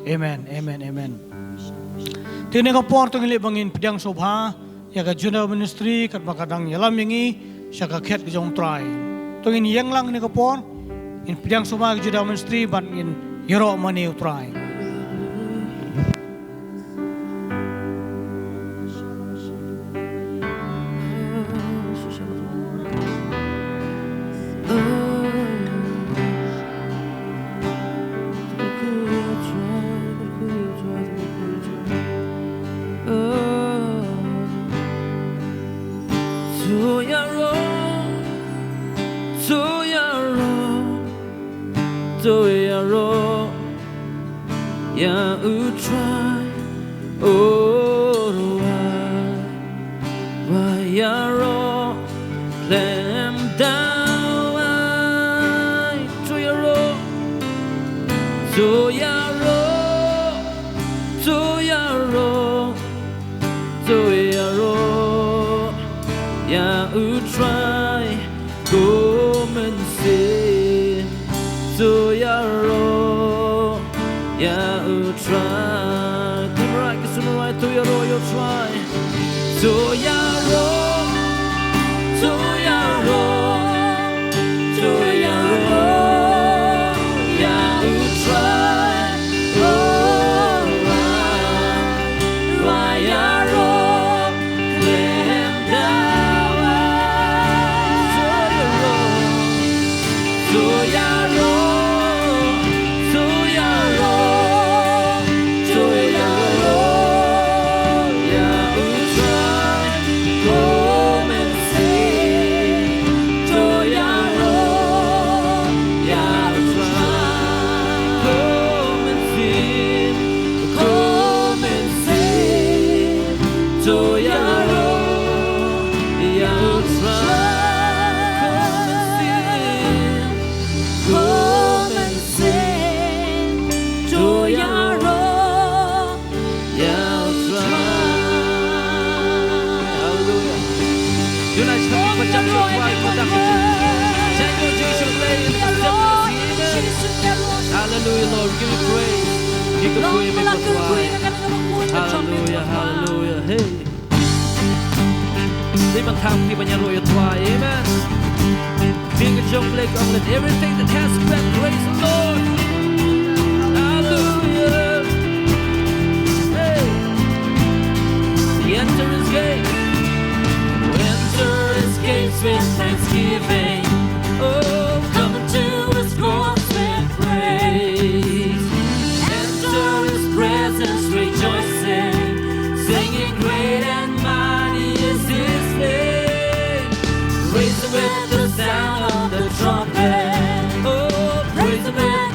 Amen. Amen. Amen. Tini ka por tong ile bangin pidang sobha ya ka juna ministry kat makadang yalam yangi sya ka khet jong try. Tong in yang lang ni ka por in pidang sobha ka juna ministry ban in yero mani try. Ya utrai orwai vayaro lem dawai tuyaro tuyaro tuyaro tuyaro ya utrai komensin tuyaro ya try to your royal try to your to your to your ya try why ya claim down to your Hallelujah, Lord, give me praise. Give me praise. Hallelujah, hallelujah. Hey. Live on top, people, you're royal twice. Amen. Being a jump leg, let everything that has breath praise the Lord. Hallelujah. Hey. Enter his gates. Enter his gates with thanksgiving. Oh, come into his courts with praise. Enter his presence rejoicing, singing great and mighty is his name. Praise him with the sound of the trumpet. Oh, praise him with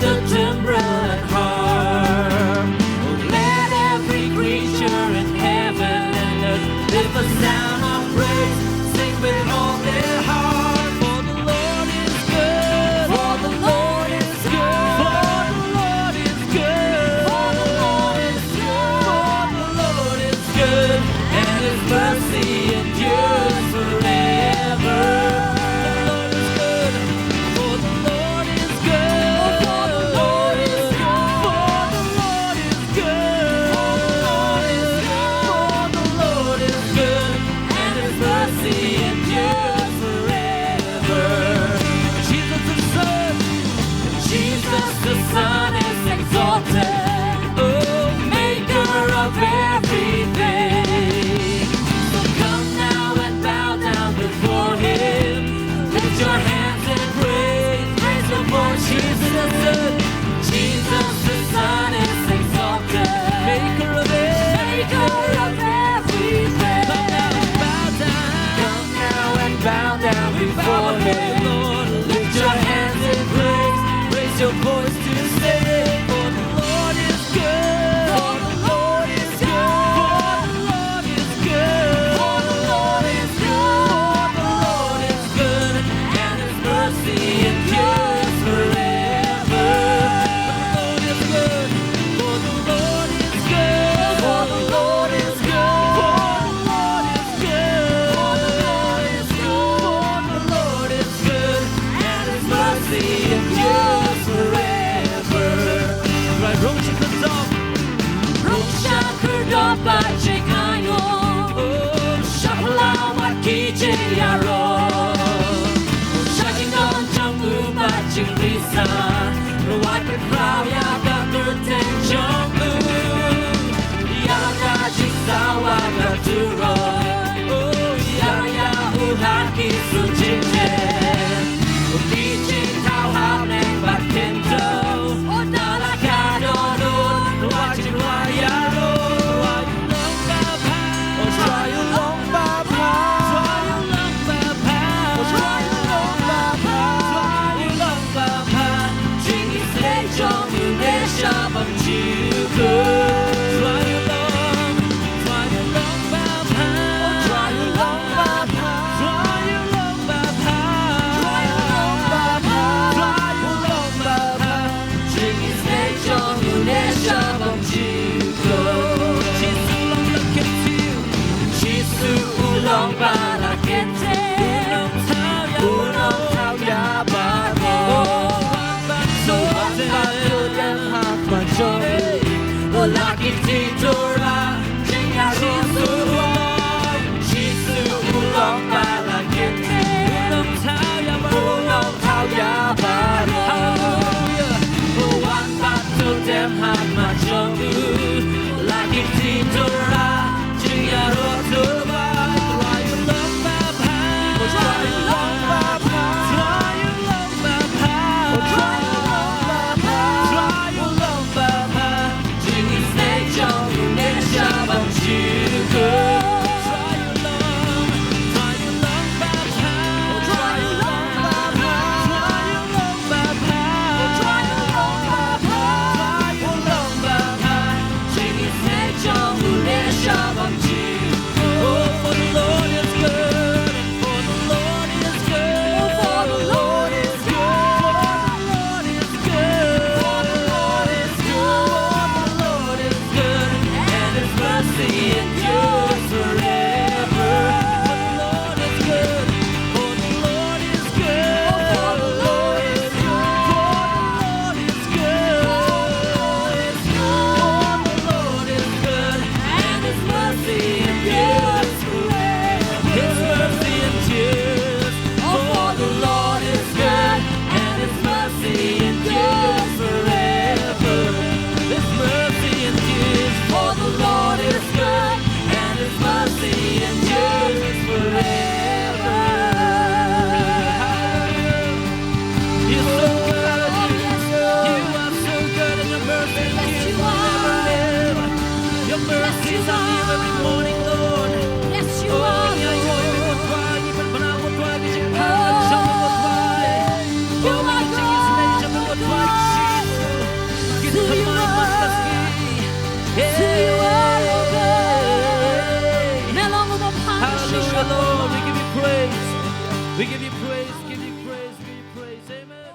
We give you praise, give you praise, give you praise. Amen.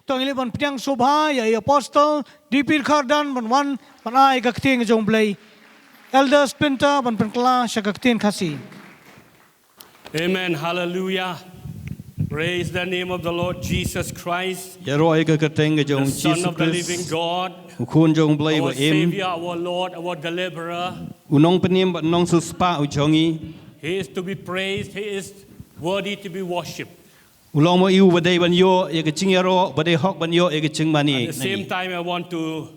Tong ili ban piang sobha ya apostle dipir khardan ban wan ban ai ka kting jong blai elder splinter ban penkla shakaktin khasi. Amen. Hallelujah. Praise the name of the Lord Jesus Christ, Ya roi ka kateng the jong Son Jesus of the living Christ. God, Ukun jong blai our wa im. Savior, our Lord, our Deliverer. Unong penim ba nong suspa u jongi. He is to be praised. He is worthy to be worshipped. Ulong mo iu badai ban yo ya ka ching ya ro badai hok ban yo ya ka ching mani. At the same time, I want to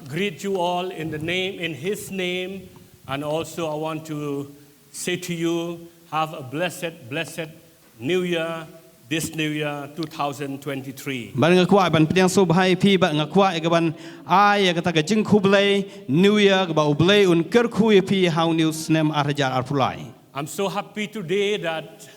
greet you all in the name, in His name, and also I want to say to you, have a blessed New Year, this New Year 2023. Ban nga kwa ban piang so bhai phi ba nga kwa e ka ban ai ya ka ta ka jing khu blai New Year ka ba u blai un ker khu e phi how news nem arjar arpulai. I'm so happy today that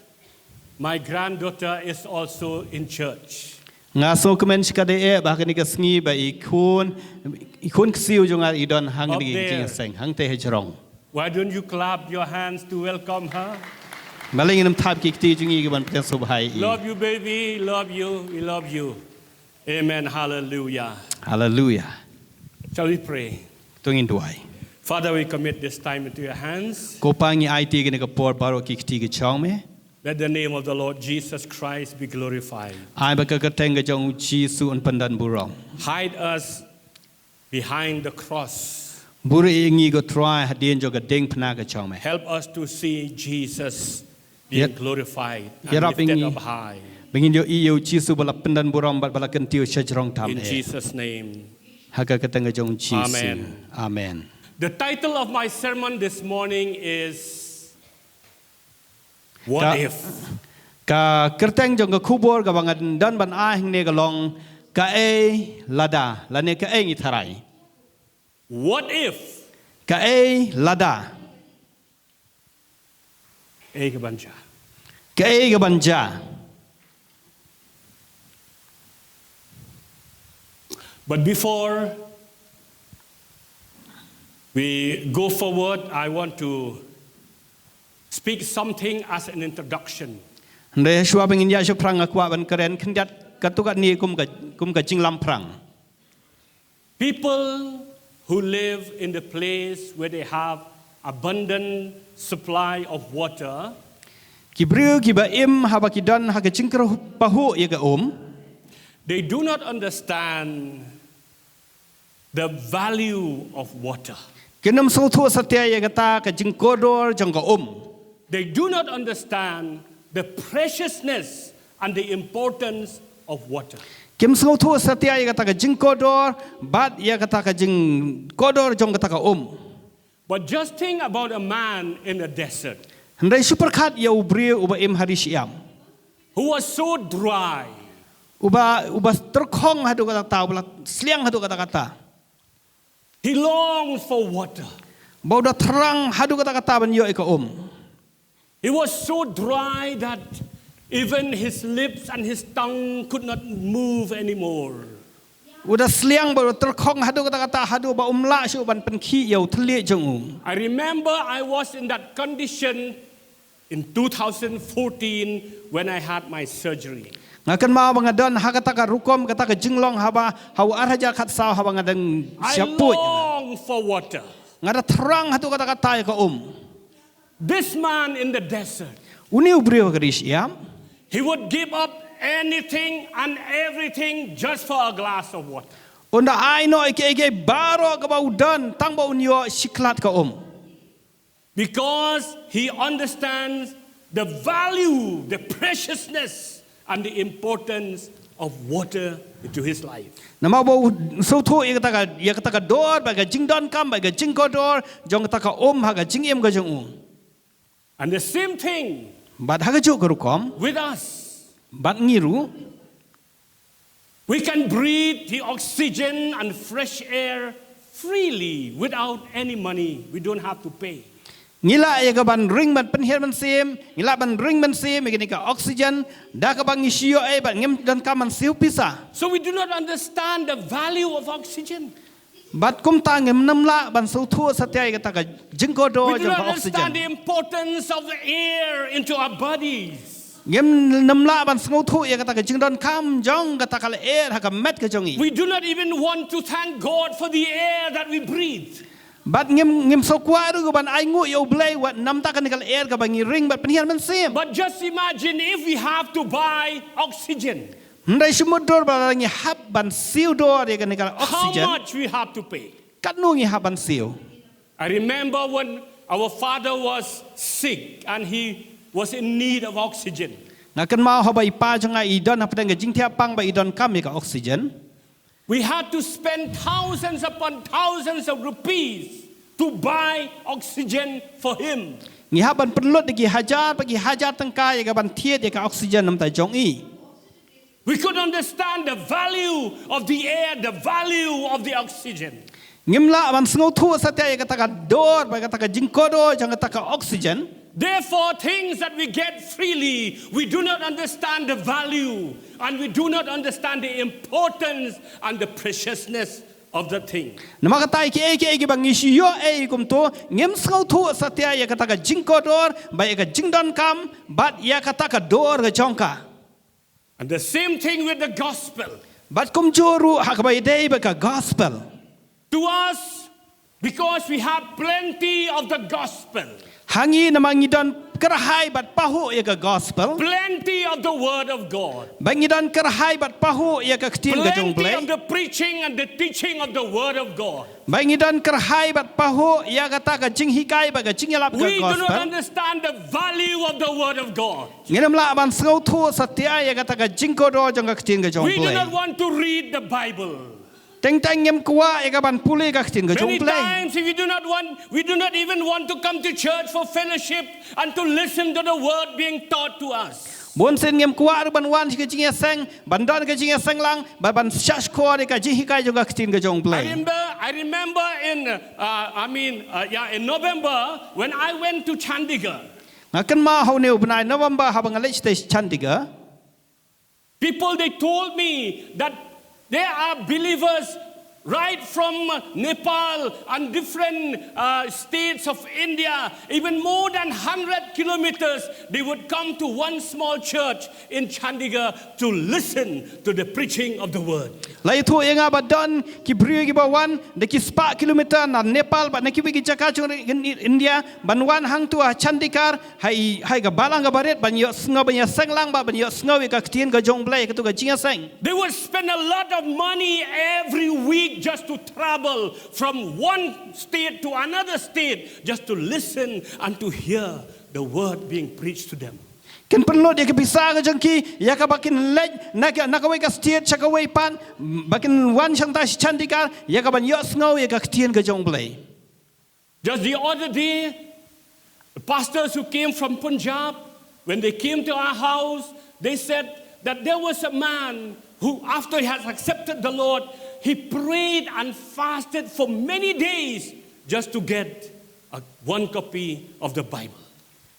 my granddaughter is also in church. Nga so kemen ska de e ba ka ni ka sngi ba i khun ksiu jong ar idon hang Up ni there. jing seng hang te he jrong. Why don't you clap your hands to welcome her? Maling nam thap ki ti jing i ka ban piang so bhai. Love you, baby. Love you. We love you. Amen. Hallelujah. Hallelujah. Shall we pray? Tungin duai. Father, we commit this time into your hands. Ko pangi ai ti ka por paro ki ti ka chong me. Let the name of the Lord Jesus Christ be glorified. Ai ba ka ka teng ka jong Jesu un pandan burong. Hide us behind the cross. buri ingi go try hadien jo ga ding phna ga chong me Help us to see Jesus being Yet- glorified and Yaraping lifted ni- up high. bengin yo iu chisu bala pendan buram bat bala kan tiu chajrong tham In e Jesus' name. haga katanga jong chisu Amen. amen The title of my sermon this morning is What Ka- If? ka kerteng jong ga kubor ga bangan dan ban a hing ne ga long Kaei lada lane Kaei ngi tharai What if? Kaei lada Ekabanja. Kaei ga banja But before we go forward, I want to speak something as an introduction. Nde shua bengin ya shu prang akwa ban karen khnjat katukat ni kum ka jinglam prang People who live in the place where they have abundant supply of water, Kibriu kiba im haba kidan haga jingkro pahu ya ga they do not understand the value of water. Kenam so thu satya ya gata ka jingkodor jong ga They do not understand the preciousness and the importance of water. Kim so thu satya ya gata ka jingkodor bat ya gata ka jingkodor jong gata ka But just think about a man in a desert Ndai super khat ya ubriu uba im hari siam who was so dry. uba terkhong hadu kata ta bala sliang hadu kata He longed for water. bau da terang hadu kata ban yo ka He was so dry that even his lips and his tongue could not move anymore. uda sliang bau terkhong hadu kata hadu ba la shu ban pen khi yo thli jong I remember I was in that condition in 2014 when I had my surgery. ngakan ma bangadon hakata ka rukom kata ka jinglong haba hau arhaja khat saw haba ngadang I siaput long for water. ngada terang hatu kata ya ka This man in the desert, uni ubriu ka siam he would give up anything and everything just for a glass of water. unda ai no ike baro ka bau dan tang bau nyo siklat ka Because he understands the value, the preciousness, and the importance of water into his life. nama bau so thu ya kata ka dor ba ka jingdon kam ba ka jingkodor jong kata ka haga jingim ka jong And the same thing bat haga ju ka rukom with us. bat ngiru We can breathe the oxygen and fresh air freely without any money. We don't have to pay. ngila ya ka ban ring ban penhian ban sim ngila ban ring ban sim ikini ka oxygen da ka bang isio ban ngem dan ka man siu pisa So we do not understand the value of oxygen. bat kum ta ngem namla ban so thu satya ya kata ka jingkodor We do jong not ka understand oxygen the importance of the air into our bodies. ngem namla ban so thu ya kata ka jingdon kam jong kata ka air ha ka met ka jong We do not even want to thank God for the air that we breathe. bat ngem so kwa ru ban ai ngu yo blai wat nam ta kan kal air ka bangi ring bat penhian ban sim But just imagine if we have to buy oxygen, ndai sumudor ba ngi hab ban siu dor ya kan kal how oxygen much we have to pay. kat nu ngi hab ban siu I remember when our father was sick and he was in need of oxygen. ngakan mau ha bai pa janga I don ha pedang ka jingthia pang ba I don kam ya ka oxygen We had to spend thousands upon thousands of rupees to buy oxygen for him. ngi hab ban perlut gi hajar bagi hajar tangka ya ka ban thiet ya ka oxygen nam ta jong We could understand the value of the air, the value of the oxygen. ngimla ban sngo thu satya ya kata ka dor ba kata ka jingkodo jang kata ka oxygen Therefore, things that we get freely, we do not understand the value and we do not understand the importance and the preciousness of the thing. nama kata ki bang isio kum to ngim sngo thu satya ya kata ka jingkodor ba ya ka jingdon kam bat ya kata ka dor ga jongka And the same thing with the gospel. bat kum joru ha ka ba dei ba ka gospel To us, because we have plenty of the gospel, hangi nama ngidon kerahai bat pahu ya ke gospel. plenty of the word of God, Bangi dan kerahai bat pahu ya ke ketin ke jong plenty play. of the preaching and the teaching of the word of God. Bangi dan kerahai bat pahu ya kata ke jing hikai ba ke jing yalap ke We do not gospel. understand the value of the word of God. Nginem la ban sengau tu setia ya kata ke jing kodo jong ke ketin ke jong We do play. not want to read the Bible. Teng teng ngem kuat ya ke ban pulih ke ketin ke Many jong play. times we do not even want to come to church for fellowship and to listen to the word being taught to us. Bon sen ngem kuat ban wan ke jing ya seng, ban don ke jing ya seng lang, ban syas ko de ke jing hikai jong ke ketin ke jong play. I remember in November when I went to Chandigarh. Ngakan ma hau neu benai November habang alej stage Chandigarh. People, they told me that there are believers right from Nepal and different states of India, even more than 100 kilometers, they would come to one small church in Chandigarh to listen to the preaching of the word. Lai tu yang abadan ki beri ki bawan de ki 4 kilometer na Nepal ba na ki bagi Jakarta India banwan hang tu Chandigarh hai ga balang ga baret ban yo sngo ban ya senglang ba ban yo sngo ka ktien ga jong blai ka tu ga jinga seng. They would spend a lot of money every week just to travel from one state to another state just to listen and to hear the word being preached to them. Ken perlu dia ke bisa ga jengki ya ka bakin lej na ka wei ka state cha ka wei pan bakin wan chang ta Chandigarh ya ka ban yo sngo ya ka ktien ga jong blai. Just the other day, the pastors who came from Punjab, when they came to our house, they said that there was a man who, after he has accepted the Lord, he prayed and fasted for many days just to get one copy of the Bible.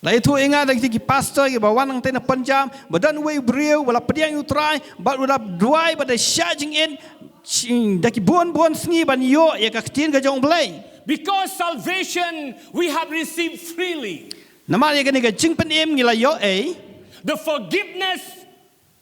Lai tu ingat lagi ki pastor ki bawan nang tena Punjab badan wei beriu wala pediang utrai ba wala duai ba de charging in daki bon sngi ban yo ya ka ktien ga jong blai. Because salvation we have received freely. Nama ya ga jing pen em ngila yo The forgiveness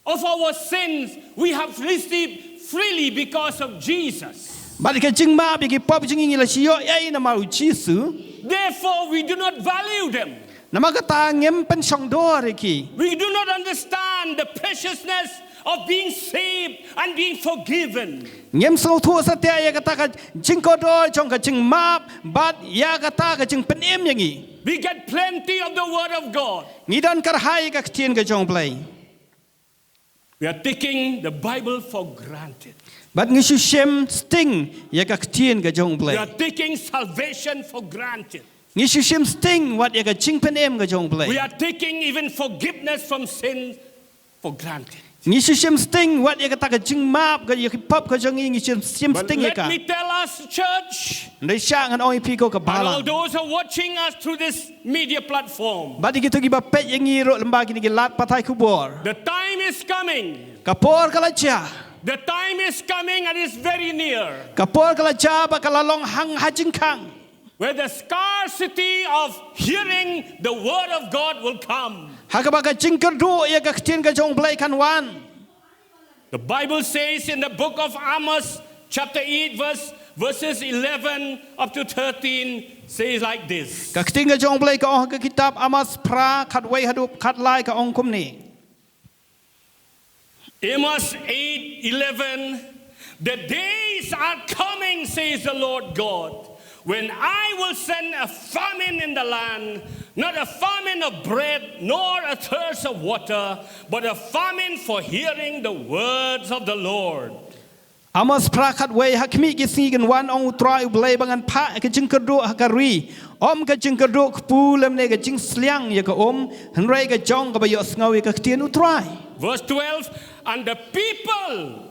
of our sins we have received freely because of Jesus. ba ka jing ma bi ki pop jing ngila si yo nama u Jisu. Therefore we do not value them. Nama kata ngem pen song do ki. We do not understand the preciousness of being saved and being forgiven. Ngem so tu satia ya kata ka jing ko do jong ka jing map bat ya kata ka jing pen em yangi. We get plenty of the word of God. Ngidan kar hai ka ktien ga jong blai. We are taking the Bible for granted. Bat ngisu shem sting ya ka ktien ga jong We blai. are taking salvation for granted. Ngisu shem sting wat ya ka jing pen em ga jong blai. We are taking even forgiveness from sin for granted. Ngisu shem sting wat ya ka ta ka jing map ga ya ki pop ka jong ngisu shem But sting ya let ka. me tell us, church, Ndai sha ngan oi pi ko ka and all bala. those who are watching us through this media platform, Bat gitu ki ba pet yang ngiro lembag ni ki lat patai kubor. the time is coming. Kapor kala cha. The time is coming and it's very near, Kapor kala cha ba kala long hang hajing kang. where the scarcity of hearing the word of God will come. Hakabaga jingker do ya ka ktien ga jong blai kan wan. The Bible says in the book of Amos, chapter 8, verses 11 up to 13, says like this. Ka ktien ga jong blai ka ong ka kitab Amas pra khat wei hadup khat lai ka ong kum ni. Amos 8:11, the days are coming, says the Lord God, when I will send a famine in the land, not a famine of bread, nor a thirst of water, but a famine for hearing the words of the Lord. Amos pra khat wei hakmi ki si gan wan ong utrai blai bangan pha ka jingker do hakari. Om ka jingker do pu lem ne ka jing sliang ya ka han rei ka jong ka ba yo sngawi ka ktien utrai. Verse 12, and the people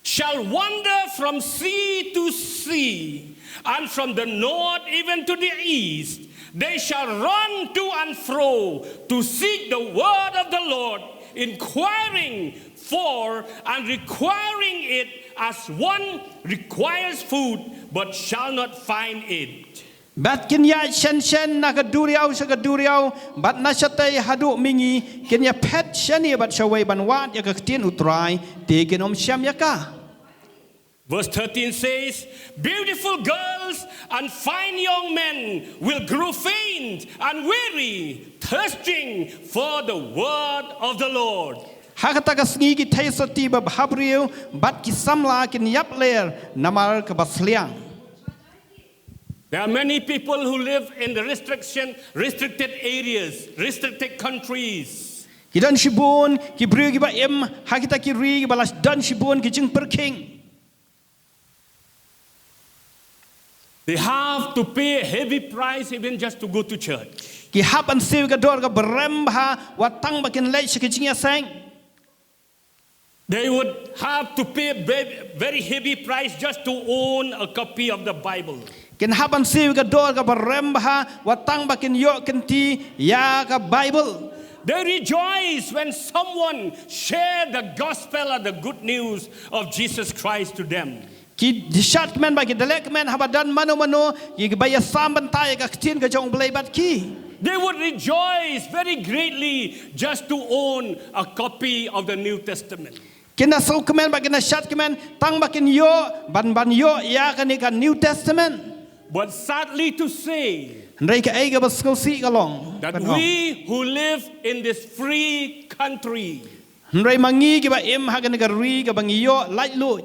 shall wander from sea to sea, and from the north even to the east. They shall run to and fro to seek the word of the Lord, inquiring for and requiring it as one requires food, but shall not find it. Bat kin ya shen na ka duriau sa ka duriau bat na satay hadu mingi kin ya pet shani bat shawai ban wat ya ka ktien utrai te kin om syam ya ka. Verse 13 says, beautiful girls and fine young men will grow faint and weary, thirsting for the word of the Lord. Hakata ka sngi ki thai soti ba bhabriu bat ki samla ki yap ler namar ka basliang. There are many people who live in the restricted areas, restricted countries. Ki dan shibun ki briu ki ba em hakita ki ri ki balas dan shibun ki jing perking. They have to pay a heavy price even just to go to church. Ki hap an siu ka dor ka beremba watang ba kin lei ki jing ya sang. They would have to pay a very heavy price just to own a copy of the Bible. Kin hapan siu ka dor ka beremba watang ba kin yo kin ti ya ka Bible. They rejoice when someone share the gospel or the good news of Jesus Christ to them. Ki dishat men ba ki dalek men habadan mano ki baya sam bantai ka tin ka jong blai bat ki. They would rejoice very greatly just to own a copy of the New Testament. Kina so kemen ba kina shat kemen tang ba kin yo ban yo ya ka ni ka New Testament. But sadly to say Ndai ka ai ka bas ko si ka long. that we who live in this free country, Ndai mangi ki ba em ha ka ni ka ri ka bang yo lai lu.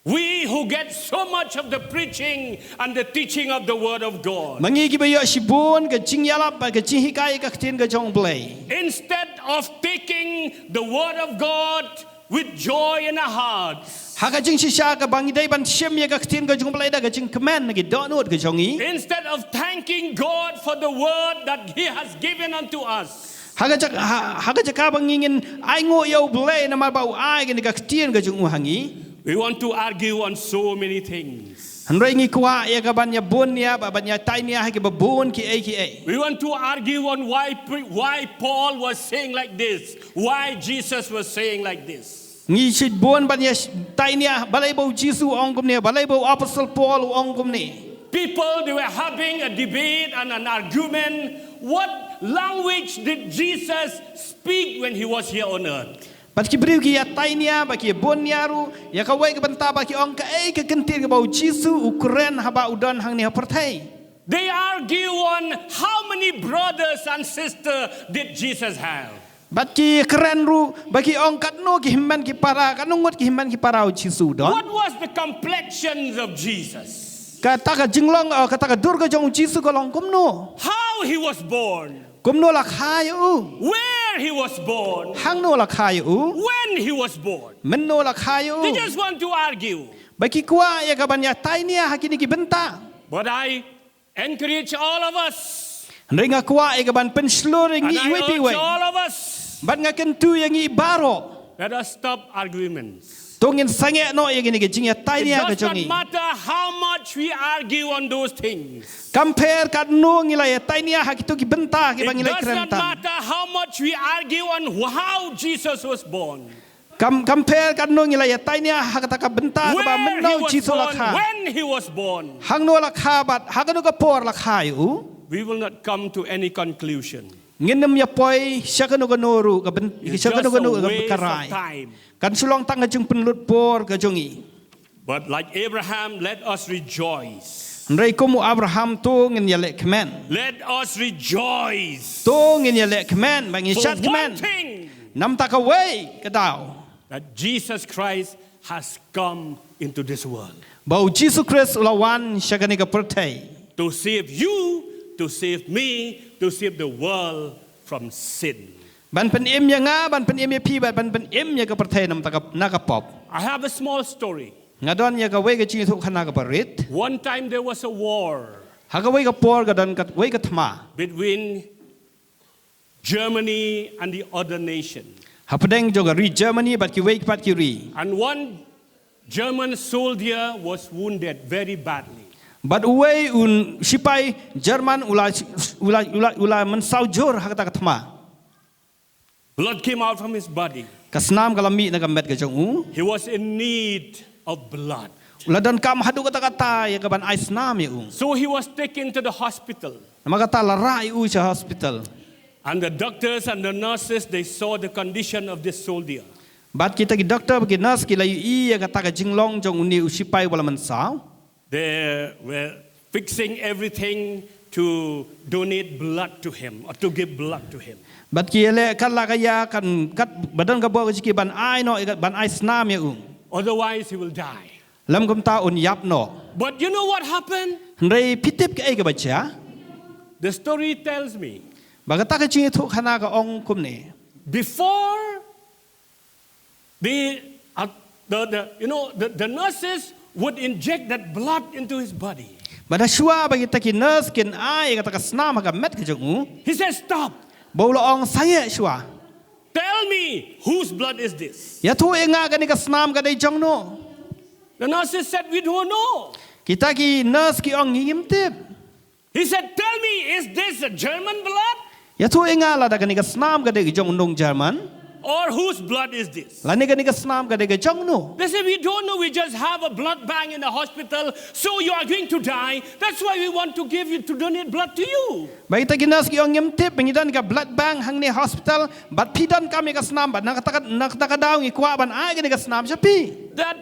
we who get so much of the preaching and the teaching of the Word of God, Mangi ki ba yo shibun ka jing yalap ba ka jing hikai ka tin ka jong blai. instead of taking the Word of God with joy in our hearts, Haka jing shisha ka bangi dai ban shem ya ka tin ka jong blai da ka jing kemen ki donut ka jongi. instead of thanking God for the Word that He has given unto us, Haka jaka bangingin ai ngo yo blai na ma ba ai ka ni ka tin ka jong uhangi. we want to argue on so many things. Handrai ngi kwa ya ka ban ya bun ya ba ban ya tai ni ha ki ba bun ki ai. We want to argue on why Paul was saying like this, why Jesus was saying like this. Ngi sit bun ban ya tai ni balai bau Jisu ong kum ni balai bau apostle Paul ong kum ni. People, they were having a debate and an argument. What language did Jesus speak when He was here on earth? Bat ki briu ki ya tai ni ba ki bun ya ru ya ka wai ka banta ba ki ong ka ai ka kentir ka bau Jisu Ukraine ha ba udan hang ni ha perthai. They argue on how many brothers and sisters did Jesus have. Bat ki keren ru ba ki ong kat no ki himman ki para ka nungut ki himman ki para Jisu don. What was the complexions of Jesus? Kata ka jinglong kata ka dur ka jong Jisu ka long kum no. How He was born? Kum no la khai u. Where He was born? Hang no la khai u. When He was born? Men no la khai u. They just want to argue. Ba ki kwa ya ka ban ya tai ni ha ki ni ki benta. But I encourage all of us, Ndai nga kwa ya ka ban pen slur and ngi I iwe pi urge we. all of us, Bat nga kentu yang ngi baro. let us stop arguments. Tongin sange no yang ni ke jing ya tai ni It ka does not jongi. matter how much we argue on those things. Compare kat no ngi la ya tai ni ha ki to ki benta ki It bang ngi la does not krenta. matter how much we argue on how Jesus was born, Compare kat no ngi la ya tai ni ha kata ka benta ka ba where men He no was Jisu la born, kha. when He was born. Hang no la kha bat ha ka no ka por la kha yu. We will not come to any conclusion. Nginem ya poi syaka no ka no ru ka ben It's syaka just no ka no a ka waste of karai. time. Kan sulong tang ka jung penlut por ka jongi. But like Abraham, let us rejoice. Ndai ko mu Abraham to ngin ya le kemen. Let us rejoice To ngin ya le kemen bang for shat one kemen. thing, Nam ta ka wei ka dau. that Jesus Christ has come into this world Bau Jesus Christ ulawan syaka ni ka pertai. to save you, to save me, to save the world from sin. Ban pen em ya nga ban pen em ya pi ban pen em ya ka pertai nam ta ka na ka pop. I have a small story. Ngadon ya ka wei ka chi thu khana ka parit. One time there was a war Ha ka wei ka por ka don ka wei ka thma. between Germany and the other nation. Ha pedeng jo ka ri Germany bat ki wei pat ki ri. And one German soldier was wounded very badly. But uwei un sipai Jerman ula mensaujur ha kata kathma. Blood came out from his body. Kasnam kalami na kamet ka jong u. He was in need of blood. Ula dan kam hadu kata kata ya kaban ais nam ya u. So he was taken to the hospital. Nama kata larai u sa hospital. And the doctors and the nurses, they saw the condition of this soldier. Bat kita ki doktor bagi nurse ki layu I ya kata ka jinglong jong uni usipai wala man saw. They were fixing everything to donate blood to him or to give blood to him. Bat ki le kan la ka ya kan kat badan ka bo ka ki ban ai no ban ai snam ya Otherwise, he will die. Lam kum ta un yap no. But you know what happened? Ndai pitip ka ai ka bacha. The story tells me Bagata ka chingi thu khana ka ong kum ne. before the nurses would inject that blood into his body. Bada shua bagi ta ki nurse kin ai ka ta ka snam ka met ka jong He said, "Stop! bo lo ong saya shua. Tell me whose blood is this?" Ya thu enga ka ni ka snam ka dai jong no. The nurses said, "We don't know." Kita ki nurse ki ong ngim tip. He said, "Tell me, is this a German blood? Ya thu enga la da ka ni ka snam ka dai jong undong Jerman. Or whose blood is this?" La ni ka snam ka dai ka jong no. They said, "We don't know. We just have a blood bank in the hospital. So you are going to die. That's why we want to give you to donate blood to you." Bagi ta ki nurse ki ong ngim tip pengidan ka blood bank hang ni hospital bat pidan kami ka snam bat nak ta daw ngi kwa ban ai ka ni ka snam sapi. That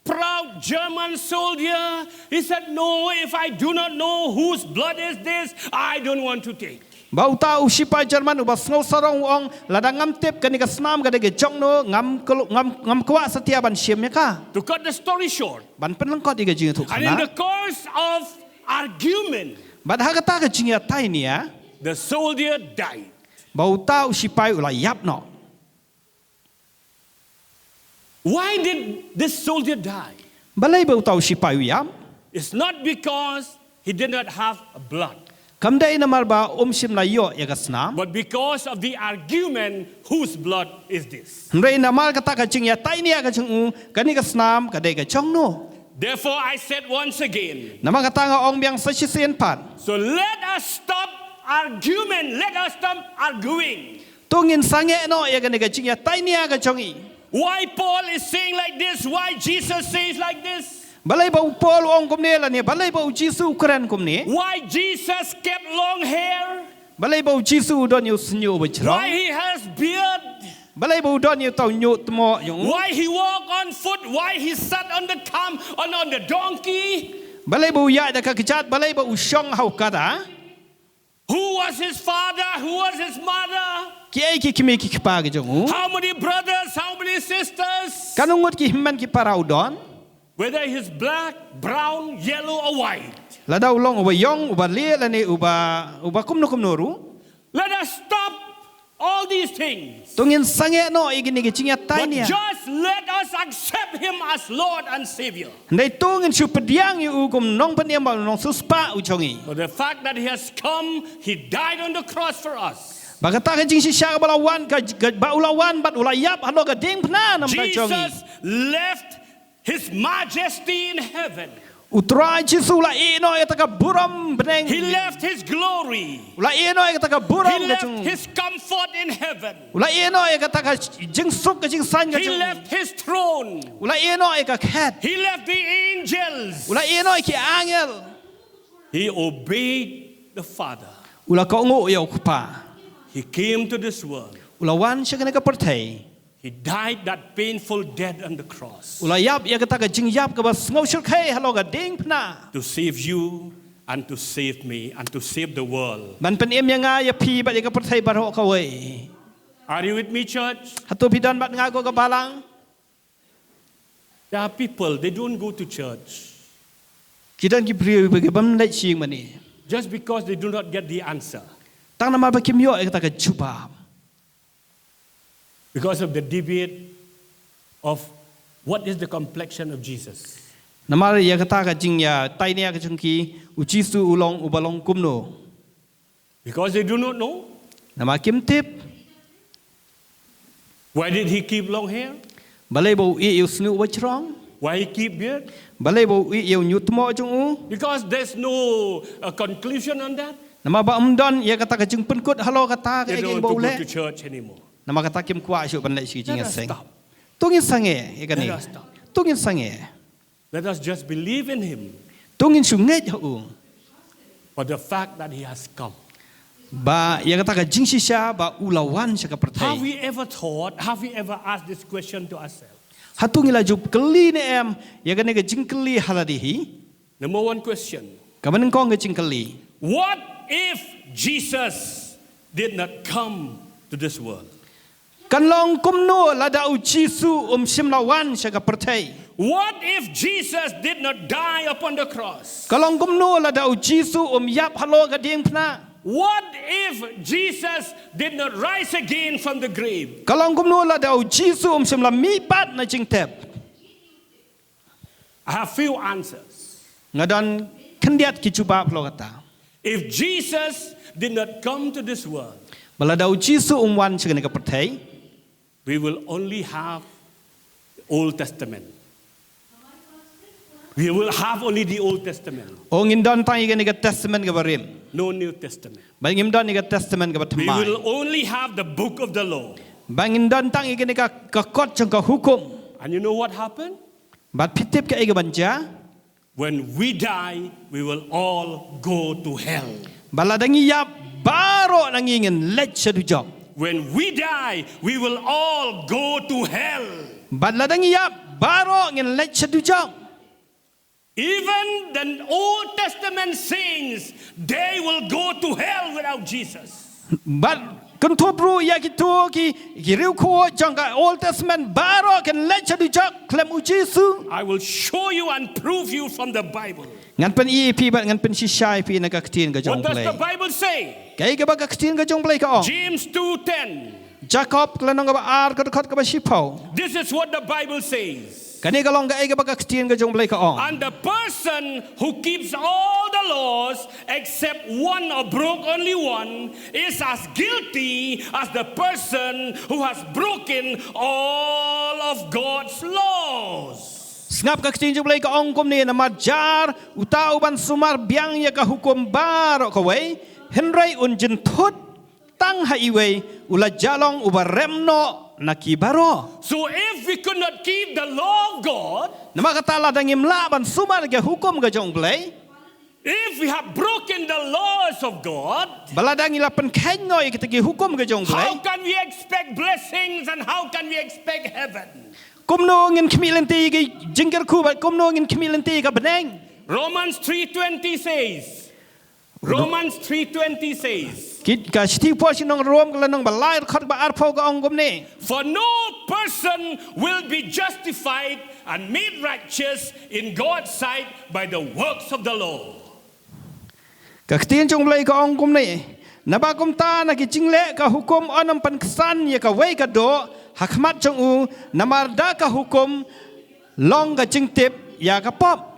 proud German soldier, he said, "No, if I do not know whose blood is this, I don't want to take." Bau ta usipa Jerman ubas ngau sarong ong ladang ngam tip ka ni ka snam ka dai ka jong no ngam kwa setia ban siam ya ka. To cut the story short, Ban penang ko di ka jing thu and in the khana. course of argument, Bat ha ka ta ka jing ya tai ni ya. the soldier died. Bau ta usipa ula yap no. Why did this soldier die? Balai bau ta usipa yap. It's not because he did not have blood, Kam dai na marba sim la yo ya ka snam. but because of the argument, whose blood is this? Ndai na mal ka ta ka jing ya tai ni ya ka jing ka ni ka snam ka dai ka jong no. Therefore, I said once again, Nama ka ta nga ong biang sa sisien pan. so let us stop argument, let us stop arguing. Tungin sange no ya ka ni ka jing ya tai ni ya ka jong I. Why Paul is saying like this? Why Jesus says like this? Balai bau Paul ong kum ne la ni balai bau Jisu Ukraine kum ne. Why Jesus kept long hair? Balai bau Jisu don yu snyu ba Why chrong. he has beard? Balai bau don yu tau nyu tmo yung. Why he walk on foot? Why he sat on the on the donkey? Balai bau ya da ka kichat balai bau syong hau kada. Who was his father? Who was his mother? Ki ai ki kimi ki pa ki jong. How many brothers? How many sisters? Kanungot ki himman ki parau don. Whether he's black, brown, yellow, or white. La daw long uba yong uba le la ni uba kum no ru. Let us stop all these things. Tungin sange no igini ki chinga tai But ni. just let us accept him as Lord and Savior. Ndai tungin su pediang yu kum nong peniam ba nong suspa u chongi. But the fact that he has come, he died on the cross for us. Bagata ka jing si sya ka balawan ka ba ulawan bat ulayap halo ka ding pna nam ta chongi. Jesus left his majesty in heaven. Utrai Jisu la ino ya taka buram beneng. He left his glory. La ino ya taka buram He ka left chung. his comfort in heaven. La ino ya taka jing suk ka jing san ka He chung. left his throne. La ino ya ka ket. He left the angels. La ino ya ki angel. He obeyed the Father. Ula ka ngo ya kupa. He came to this world. Ula wan siya ka pertai. He died that painful death on the cross Ula yap ya ka taka jing yap ka bas ngau shur kai halo ka ding pna. to save you and to save me and to save the world. Man pen em ya nga ya pi ba ya ka pertai baro ka wei. Are you with me, church? Hatu pidan bat nga ko ka balang. There are people, they don't go to church Kidan ki priyo ba bam dai sing mani. just because they do not get the answer. Tang nama ba kim yo ya ka taka chupa. Because of the debate of what is the complexion of Jesus. Namara ya kata ka jing ya tai ni ka chungki ujisu ulong ubalong kumno. Because they do not know. Nama kim tip Why did he keep long hair? balai bau i yu snu wachrong. Why he keep beard? Balai bau i yu nyutmo chung u. Because there's no conclusion on that. Nama ba umdon ya kata ka jing penkut halo kata ka They egin don't bau want to go le. to church anymore. Nama kata kim kwa syu ban le si jing Let us seng. stop. Tungin sange ya kan ni. Let us stop. Tungin sange. Let us just believe in him Tungin su ngai hu. for the fact that he has come. ba ya kata ka jing shisha ba ulawan sya ka Have pertai we ever thought, have we ever asked this question to ourselves? hatung ila jup keli ne em ya ka ne ka jing keli haladihi Number one question. ka maneng kong ka jing keli What if Jesus did not come to this world? kan long kumno la da u jisu sim lawan sya ka pertai What if Jesus did not die upon the cross? kalong kumno la da u jisu yap halo ka ding pna What if Jesus did not rise again from the grave? kalong kumno la da u jisu sim la mi pat na jing tep I have few answers. ngadon kendiat ki cuba plo kata If Jesus did not come to this world, bala da u jisu wan sya ka pertai we will only have the Old Testament. We will have only the Old Testament, ngin don tai ka testament ka barim no New Testament. bangim don ka testament ka We batmai will only have the book of the law. bangin don tang ka kot jang ka hukum And you know what happened? bat pitip ka iga banja When we die, we will all go to hell. bala dangi yap baro nangingen let sa dujok When we die, we will all go to hell. bala dangi yap baro ngin let sa dujok Even the Old Testament saints, they will go to hell without Jesus. bat kan tobru ya ki to ki riu ko jang ka old testament baro kan let sa dujok klem u jisu I will show you and prove you from the Bible. ngan pen ep bat ngan pen sishai pi na ka ktin ka jong What does play the Bible say? kai ka ba ka ktin ka jong play ka ong James 2:10. jacob klanong ka ba ar ka khot ka ba shipau This is what the Bible says. kani ka long ka ai ka ba ka ktin ka jong play ka ong And the person who keeps all the laws except one or broke only one is as guilty as the person who has broken all of God's laws. Ngap ka ktin jong play ka ong kum ni na majar utau ban sumar biang ya ka hukum baro ka wei henrai un jin thut tang haiwei ula jalong uba remno nakibaro So if we could not keep the law of God, nama katala dangim la ban sumar ga hukum ga jong play if we have broken the laws of God, baladang ila pen khenoi kita gi hukum ga jong play how can we expect blessings and how can we expect heaven? kumno ngin khmilenti gi jingker khu ba kumno ngin khmilenti ga beneng Romans 3:20 says, Romans 3:20 says, kit ka sti po sinong rom ka lanong balai khot ba ar pho ga ong kum ni for no person will be justified and made righteous in God's sight by the works of the law. ka ktin jong play ka ong kum ni na ba kum ta na ki jingle ka hukum onam pan ksan ya ka wei ka do hakmat jong u namarda ka hukum long ga jingtip ya ka pop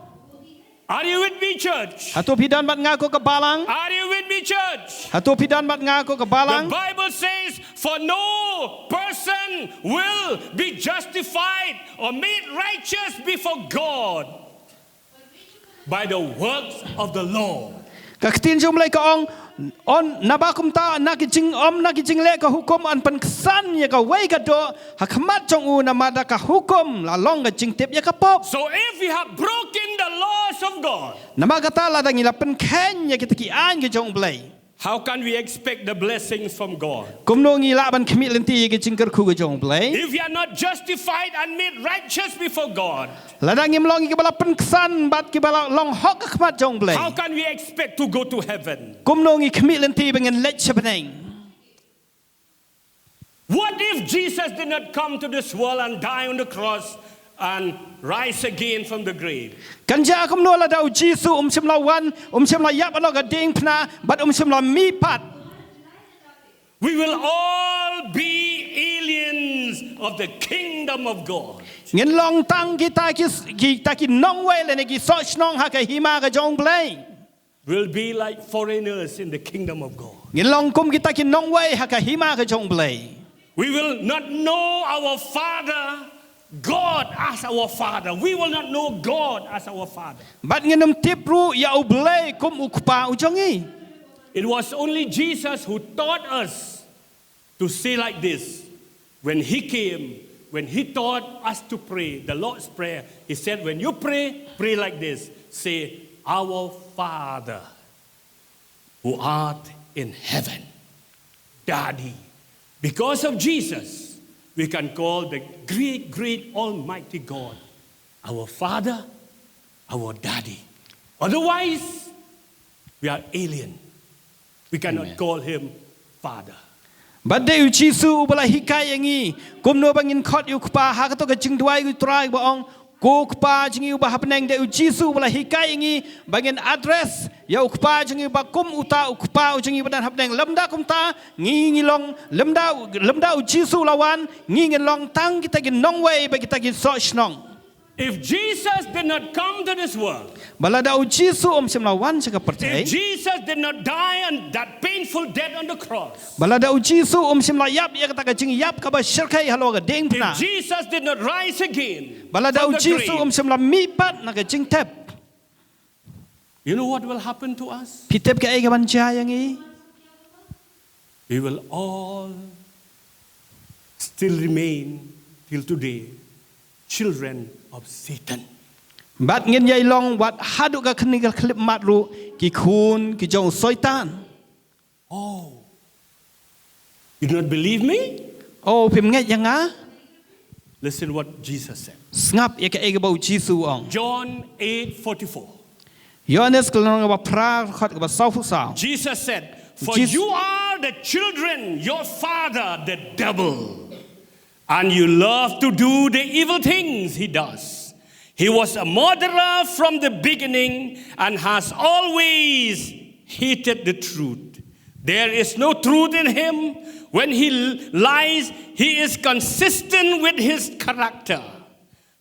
Are you with me, church? Hatu pidan bat ngako ka balang Are you with me, church? hatu pidan bat ngako ka The balang Bible says, for no person will be justified or made righteous before God by the works of the law. ka ktin jong play ka ong on nabakum ta nakijing nakijing le ka hukum an pan ksan ya ka wei ka do hakmat jong u namada ka hukum la long ga jingtip ya ka pop So if we have broken the laws of God, namagata la dang ila pen khen ya kita ki an ga jong play how can we expect the blessings from God? kumno ngi la ban khmit lenti ga jingker khu ga jong play If we are not justified and made righteous before God, la dang im long ki bala pen ksan bat ki bala long hok ka khmat jong play how can we expect to go to heaven? kumno ngi khmit lenti bengen lech chapeneng What if Jesus did not come to this world and die on the cross and rise again from the grave? kanja kumno la da jisu sim la wan sim la yap lo ga ding pna bat sim la mi pat We will all be aliens of the kingdom of God. ngin long tang kita ki nong we le ne ki soch nong ha ka hima ga jong play We'll be like foreigners in the kingdom of God. ngin long kum kita ki nong we ha ka hima ga jong play We will not know our Father, God as our Father. We will not know God as our Father. bat nginum tipru ya ublay kum ukpa ujongi It was only Jesus who taught us to say like this. When he came, when he taught us to pray, the Lord's Prayer, he said, when you pray, pray like this. Say, our Father who art in heaven. Daddy. Because of Jesus, we can call the great, great Almighty God our Father, our Daddy. Otherwise, we are alien. We cannot call him Father. Badai uji su ubala hikai yangi kumno bangin khot yu kpa ha ka to ka jingduai gu trai ba ong ko kpa jingi ubah peneng de uji su ubala hikai yangi bangin address ya ukpa jingi ba kum uta ukpa jingi badan hapneng lemda kumta ngi long lemda uji su lawan ngi long tang kita gin nong wei ba kita gin so shnong. If Jesus did not come to this world, balada uji su sim lawan saka percaya. if Jesus did not die on that painful death on the cross, balada uji su sim la yap ya kata ka jingi yap ka ba shirkai halo ga deng pna. if Jesus did not rise again balada from the uji su grave, sim la mi pat na ka jing tep. you know what will happen to us? Pitep ka ai ka ban cha yangi. We will all still remain till today children of Satan. Bat ngin yai long wat hadu ka khni ka klip mat ru ki khun ki jong soitan. Oh, you do not believe me? Oh pim ngai yanga Listen what Jesus said. snap ya ka ai ka bau Jisu ong. John 8:44. Yohanes kelong ka ba pra khat ka ba sau fu sao. Jesus said, for Jesus- you are the children, your father, the devil. And you love to do the evil things he does. He was a murderer from the beginning and has always hated the truth. There is no truth in him. When he lies, he is consistent with his character.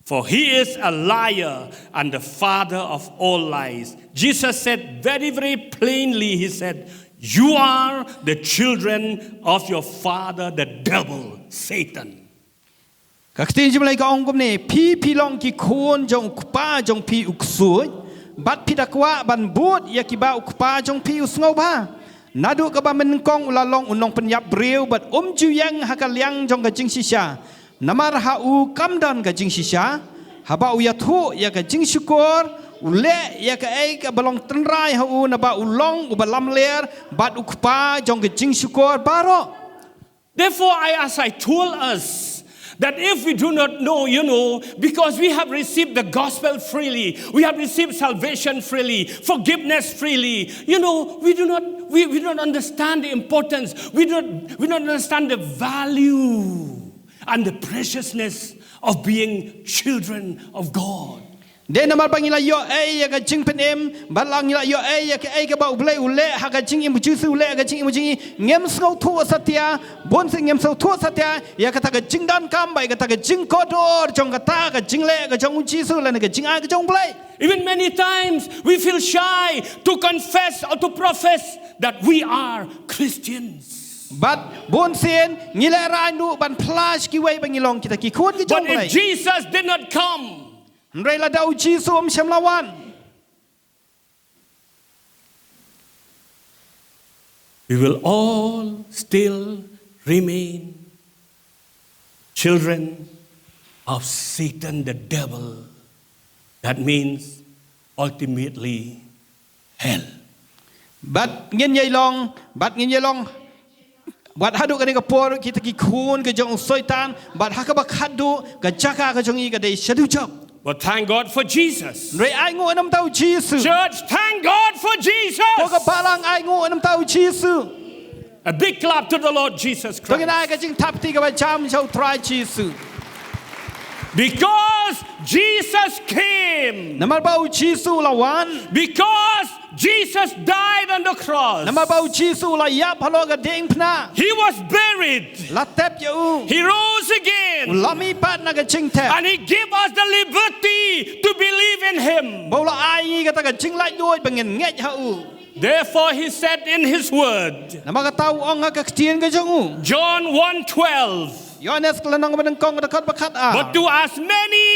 For he is a liar and the father of all lies. Jesus said very, very plainly, he said, you are the children of your father, the devil, Satan. Ka ktin jim lai ka ong kum ne pi long ki khun jong kpa jong pi uksui. Bat pi dakwa ban but ya ki ba ukpa jong pi usngau ba. Nadu ka ba men kong ulalong unong penyap breu bat ju yang ha ka liang jong ka jing sisha. Namar ha u kam dan ka jing sisha. Ha ba u ya thu ya ka jing syukur. Ule ya ka ai ka balong tenrai ha u na ba ulong u balam ler bat ukpa jong ka jing syukur baro. Therefore, as I told us, that if we do not know, because we have received the gospel freely, we have received salvation freely, forgiveness freely, we do not understand the importance, we don't understand the value and the preciousness of being children of God. De namar bangila yo ai ya ka jing penem balang la yo ai ya ka ai ka ba uble ule ha ka jing imu jusu ule ka jing imu jing ngem sngau thu satya bon sing ngem sau thu satya ya ka ta ka jing dan kam bai ka ta ka jing kodor jong ka ta ka jing le ka jong jisu la ka jing ai ka jong blai. Even many times we feel shy to confess or to profess that we are Christians. But bon sen ngile randu ban flash ki wei bangilong kita ki khun ki But jong blai. if Jesus did not come, Ndrai la dau jisu syam lawan. we will all still remain children of Satan, the devil. That means ultimately hell. Bat ngin yai long bat hadu ka ni ka por kita ki khun ka jong soitan bat ha ka ba khadu ka jaka ka jong i ka dei shadu chok. But thank God for Jesus. Ndrai ai ngo nam tau Jisu. Church, thank God for Ko ka Jesus. balang ai ngo nam tau Jisu. A big clap to the Lord Jesus Tong Christ. ai ka jing tap ti ka ba cham chau try Jisu. Because Jesus came. Namar bau Jisu lawan. Because Jesus died on the cross. Namar bau Jisu la yap halo ka ding pna. He was buried. La tep ya u. He rose again. Lami pat na ka jing tep. And he gave us the liberty to believe in him. Bau la ai ngi ka ta ka jing lai doi bangin nget ha u. Therefore he said in his word, Namar ka tau ong ka ktien ka jong u. John 1:12, Yohanes kelanong ban kong ka kat bakat a. but to as many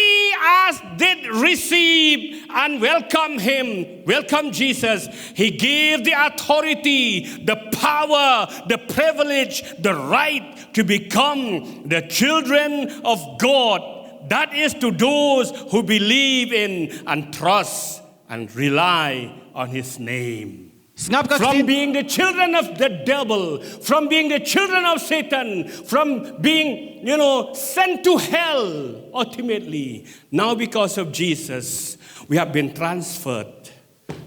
as did receive and welcome Jesus, he gave the authority, the power, the privilege, the right to become the children of God. That is to those who believe in and trust and rely on his name. Sngap ka from ktin being the children of the devil, from being the children of Satan, from being, sent to hell ultimately. Now because of Jesus, we have been transferred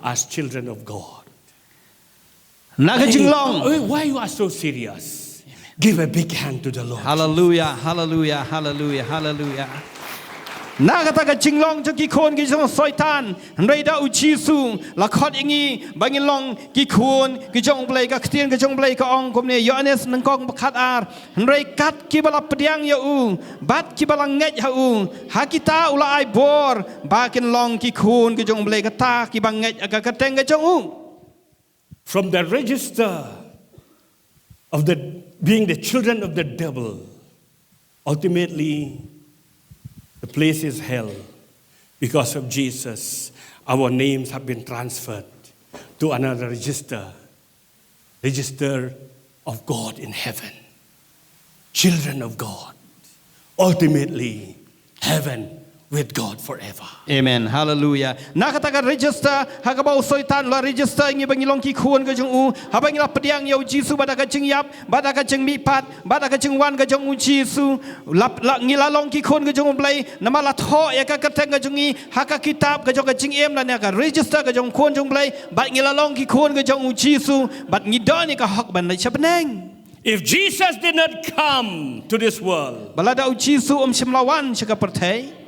as children of God. naga jinglong. Why you are so serious? Give a big hand to the Lord. Hallelujah, hallelujah, hallelujah, hallelujah. Naga taga jinglong jo ki khon ki jong soitan, reida u Jisu la khot ingi bangilong ki khon ki jong blai ka khtien ki jong blai ka ong kom ne Yohanes nang kong khat ar, rei kat ki bala pediang ya u, bat ki bala nget ha u, hakita ula ai bor, ba kin long ki khon ki jong blai ka ta ki bang nget ka teng ka jong u. From the register of being the children of the devil, ultimately, the place is hell. Because of Jesus, our names have been transferred to another register of God in heaven. Children of God. Ultimately, heaven with God forever. Amen. Hallelujah. Nakataga register hagabau soitan la register ngi bangilong ki khun ka jong u habang la pediang yo Jisu badaka jing yap badaka jing mi pat badaka jing wan ka jong u Jisu la ngi la long ki khun ka jong blai nama la tho ya ka teng ka jong i haka kitab ka jong ka jing em la ne ka register ka jong khun jong blai bat ngi la long ki khun ka jong u Jisu bat ngi do ni ka hok ban lai chapneng. If Jesus did not come to this world, balada u Jisu shimlawan chaka perthai.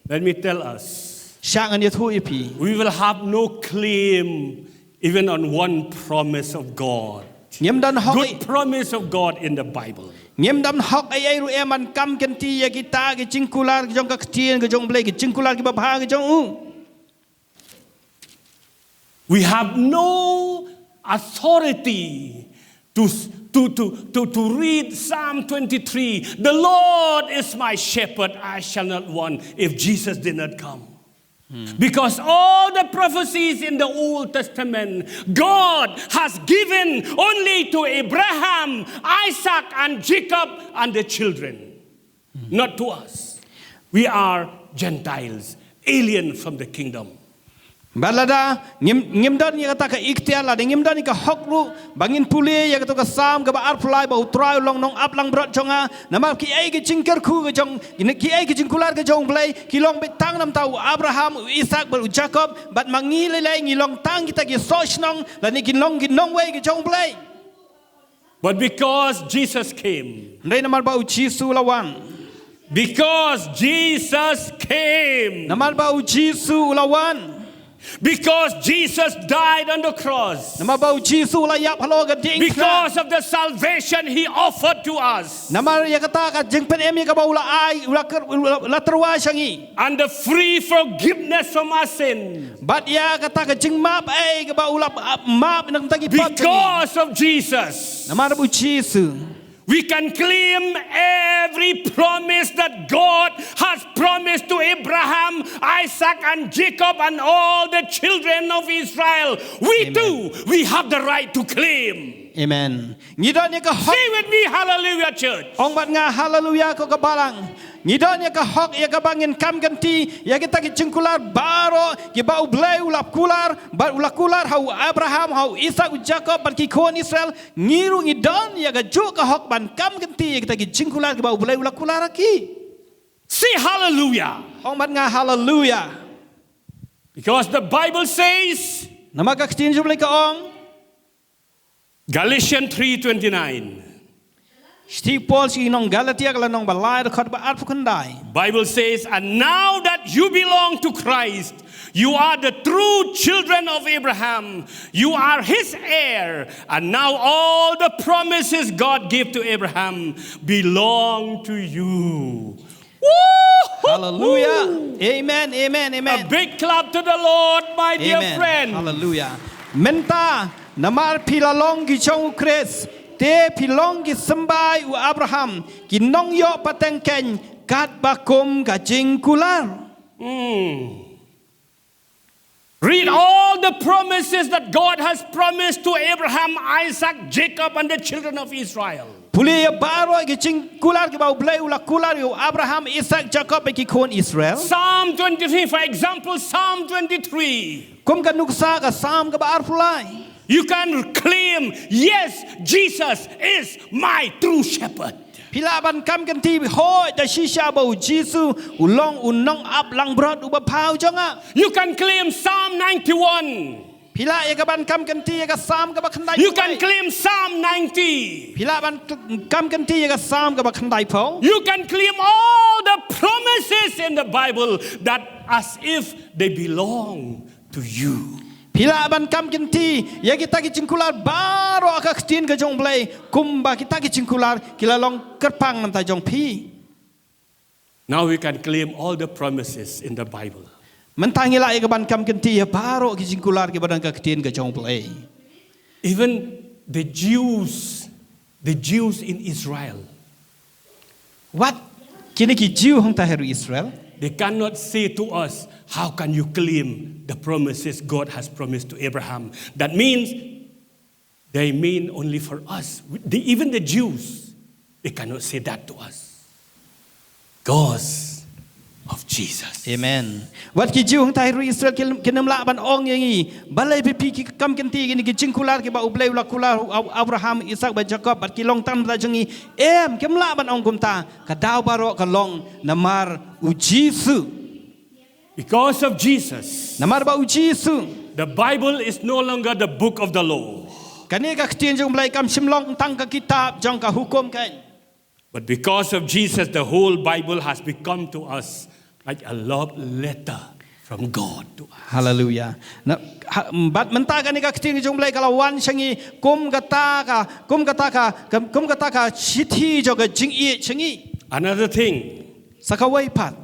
let me tell us, we we will have no claim even on one promise of God. Good promise of God in the Bible. We have no authority to read Psalm 23. The Lord is my shepherd, I shall not want, if Jesus did not come. Because all the prophecies in the Old Testament, God has given only to Abraham, Isaac, and Jacob and the children. Not to us. We are Gentiles, alien from the kingdom. Balada ngimdan ya kata ka ikhtiar la ngimdan ka hokru bangin puli ya kata ka sam ka ba arpulai ba utrai long nong aplang brat jonga nama ki ai ki jingker khu ka jong ki ai ki jingkular ka jong blai ki long be tang nam tau Abraham Isaac ba Jacob bat mangi lelai ngi long tang kita ki sosnong la ni ki long wei ki jong blai. But because Jesus came, ndai namar ba Jisu lawan, because Jesus came, namar ba Jisu lawan, because Jesus died on the cross, because of the salvation He offered to us, and the free forgiveness from our sin. Because of Jesus, we can claim every promise that God has promised to Abraham, Isaac, and Jacob, and all the children of Israel. We too, we have the right to claim. Amen. Say with me, hallelujah, church. Hallelujah ko kabalang. Ngidon ya ka hok ya ka bangin kam ganti ya kita ki jengkular baro ki ba ublay ulap kular ba ulap kular hau Abraham hau Isaac Jacob ban ki kon Israel ngiru ngidon ya ka ju ka hok ban kam ganti ya kita ki jengkular ki ba ublay ulap kular ki. Say hallelujah. Hallelujah. Because the Bible says, nama ka ktin jublay ka ong Galatians 3:29. Bible says, and now that you belong to Christ, you are the true children of Abraham. You are his heir. And now all the promises God gave to Abraham belong to you. Woo! Hallelujah. Amen, amen, amen. A big clap to the Lord, my dear friend. Hallelujah. Menta namar pilalong gichong Chris. Te pilong ki sembai u Abraham ki nong yo pateng ken kat bakum ka jingkular. Read all the promises that God has promised to Abraham, Isaac, Jacob, and the children of Israel. Puli ya baro ki jingkular ki bau blai ula kular yu Abraham, Isaac, Jacob ki kon Israel. Psalm 23, for example, Psalm 23. Kum ka nuksa ka Psalm ka ba arpulai. You can claim, yes, Jesus is my true shepherd. Pila ban kam kan ti hoi da shisha ba Jesu ulong unong up lang brod uba pau jonga. You can claim Psalm 91. Pila ya ban kam kan ti ya sam ka ba khandai. You can claim Psalm 90. Pila ban kam kan ti ya sam ka ba khandai po. You can claim all the promises in the Bible that as if they belong to you. Pila ban kam kan ti ya kita ki cingkular baro aka ktin ka jong blai kumba kita ki cingkular kila long kerpang nam ta jong pi. Now we can claim all the promises in the Bible. Mentangila ya ban kam kan ti ya baro ki cingkular ki badang ka ktin ka jong blai. Even the Jews in Israel, What kini ki Jew hong ta heru Israel? they cannot say to us, how can you claim the promises God has promised to Abraham? That means they mean only for us. Even the Jews, they cannot say that to us. Because of Jesus. Amen. Wat ki Jew hong ta heru Israel kinam la ban ong yangi balai pi ki kam kan ti kini ki cingkular ki ba ublai ula kular Abraham Isaac ba Jacob bat ki long tam ta jangi kem la ban ong kum ta ka daw baro ka long namar u Jesu. Because of Jesus, Namar ba u Jesu. the Bible is no longer the book of the law. Kani ka ktin jong blai kam simlong tang ka kitab jong ka hukum kan. But because of Jesus, the whole Bible has become to us like a love letter from God to us. Hallelujah. Na bat menta kani ka ktin jong blai kalawan sangi kum kata ka chithi jo ka jing i sangi. Another thing, Sakawai pat.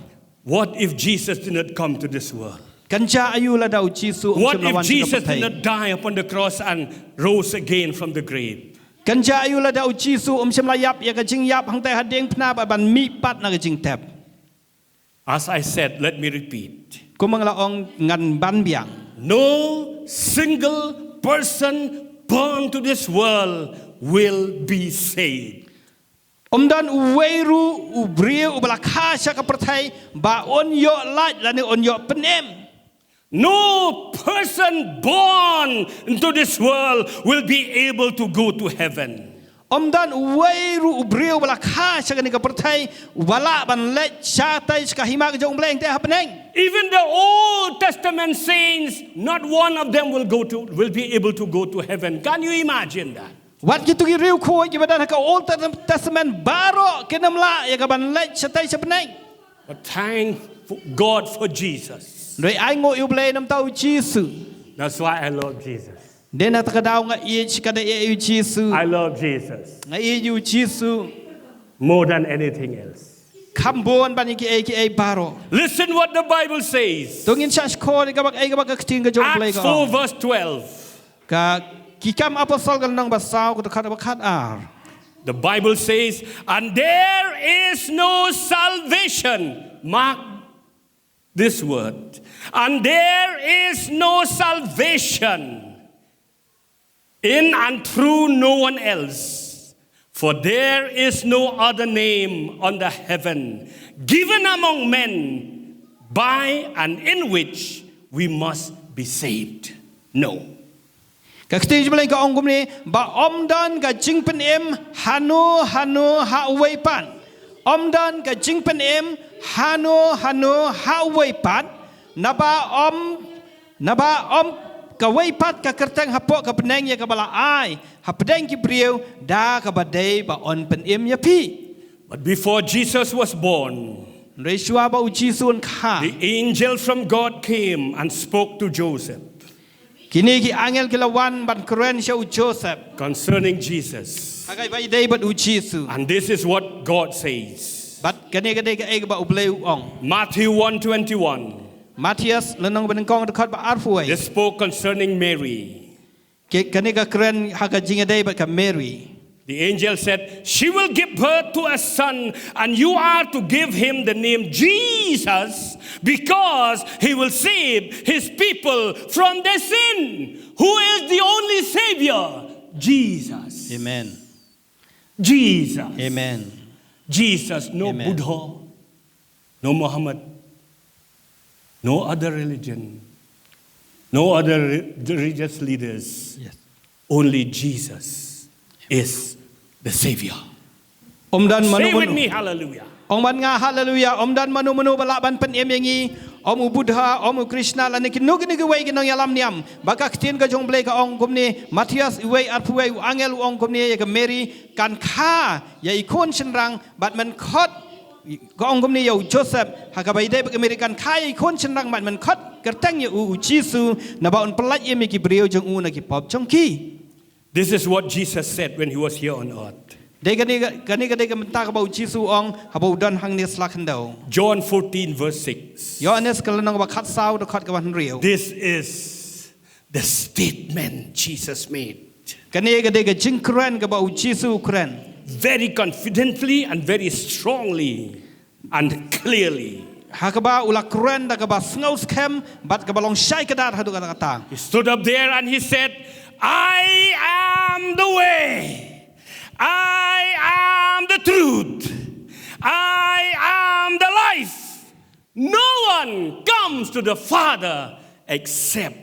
what if Jesus did not come to this world? Kanja ayu la daw Jesu What if Jesus did not die upon the cross and rose again from the grave? Kanja ayu la daw Jesu sim la yap ya ka jing yap hang tai hadeng pna ba ban mi pat na ka jing tap. As I said, let me repeat. Kumang la ong ngan ban biang. No single person born to this world will be saved. Dan uweru ubrio ubalakha sya ka perthai ba on yo laj la ni on yo penem. No person born into this world will be able to go to heaven. Dan uweru ubrio ubalakha sya ka ni ka perthai wala ban lej sya tai ska hima ka jong bleng te ha peneng. Even the Old Testament saints, not one of them will be able to go to heaven. Can you imagine that? Wat gitu ki riu ko ki badan ka Old Testament baro kinam la ya ka ban lej sya tai sya peneng. But thank God for Jesus. Doi ai ngo yu blei nam tau Jesu. That's why I love Jesus. Dena ta ka daw nga i ka da yu Jesu. I love Jesus Nga i yu Jesu. more than anything else. Kambon ban ki ai baro. Listen what the Bible says. Tungin sya ko ka bak ai ka bak ka kting ka jong blei Acts ka. 4 verse 12. Ka kikam apostol ka nang basaw ko ta bakat ar. The Bible says, and there is no salvation. Mark this word. And there is no salvation in and through no one else. For there is no other name under heaven given among men by and in which we must be saved. No. Ka kting blei ka ong ni ba dan ka jing pen em hanu ha wei pan. Dan ka jing pen em hanu ha wei pan. Naba ka wei pat ka kertang hapok ka peneng ya ka bala ai ha pedeng ki prieu da ka badai ba on pen em ya pi. But before Jesus was born, Resua ba uji sun kha. the angel from God came and spoke to Joseph Kini ki angel kilawan ban keren sya Joseph. concerning Jesus. Agai bai dei bat uji su. And this is what God says. Bat kani ka dei ka ai ba ubleu ong. Matthew 1:21. Matthias lenong ben kong dekat ba arfuai. They spoke concerning Mary. Kani ka keren ha ka jinga dei bat ka Mary. The angel said, she will give birth to a son, and you are to give him the name Jesus, because he will save his people from their sin. Who is the only Savior? Jesus. Amen. Jesus. Amen. Jesus, no Amen. Buddha, no Muhammad, no other religion, no other religious leaders. Yes. only Jesus is the Savior. Dan Say with manu me, hallelujah. ban nga hallelujah dan manu bala ban pen em yangi Buddha Krishna la nikin no gini wei ginong yalam niam baka ktin ka jong bleka kumni Matthias wei arpuwei angel kumni ya Mary kan kha ya ikon chenrang bat man khot ka kumni ya Joseph hakabai de American kha ya ikon chenrang bat man khot kertang ya Jisu na ba on pelat ye mi ki brio jong na ki pop jong ki. This is what Jesus said when he was here on earth. John 14 verse 6. This is the statement Jesus made. Very confidently and very strongly and clearly. He stood up there and he said, I am the way. I am the truth. I am the life. No one comes to the Father except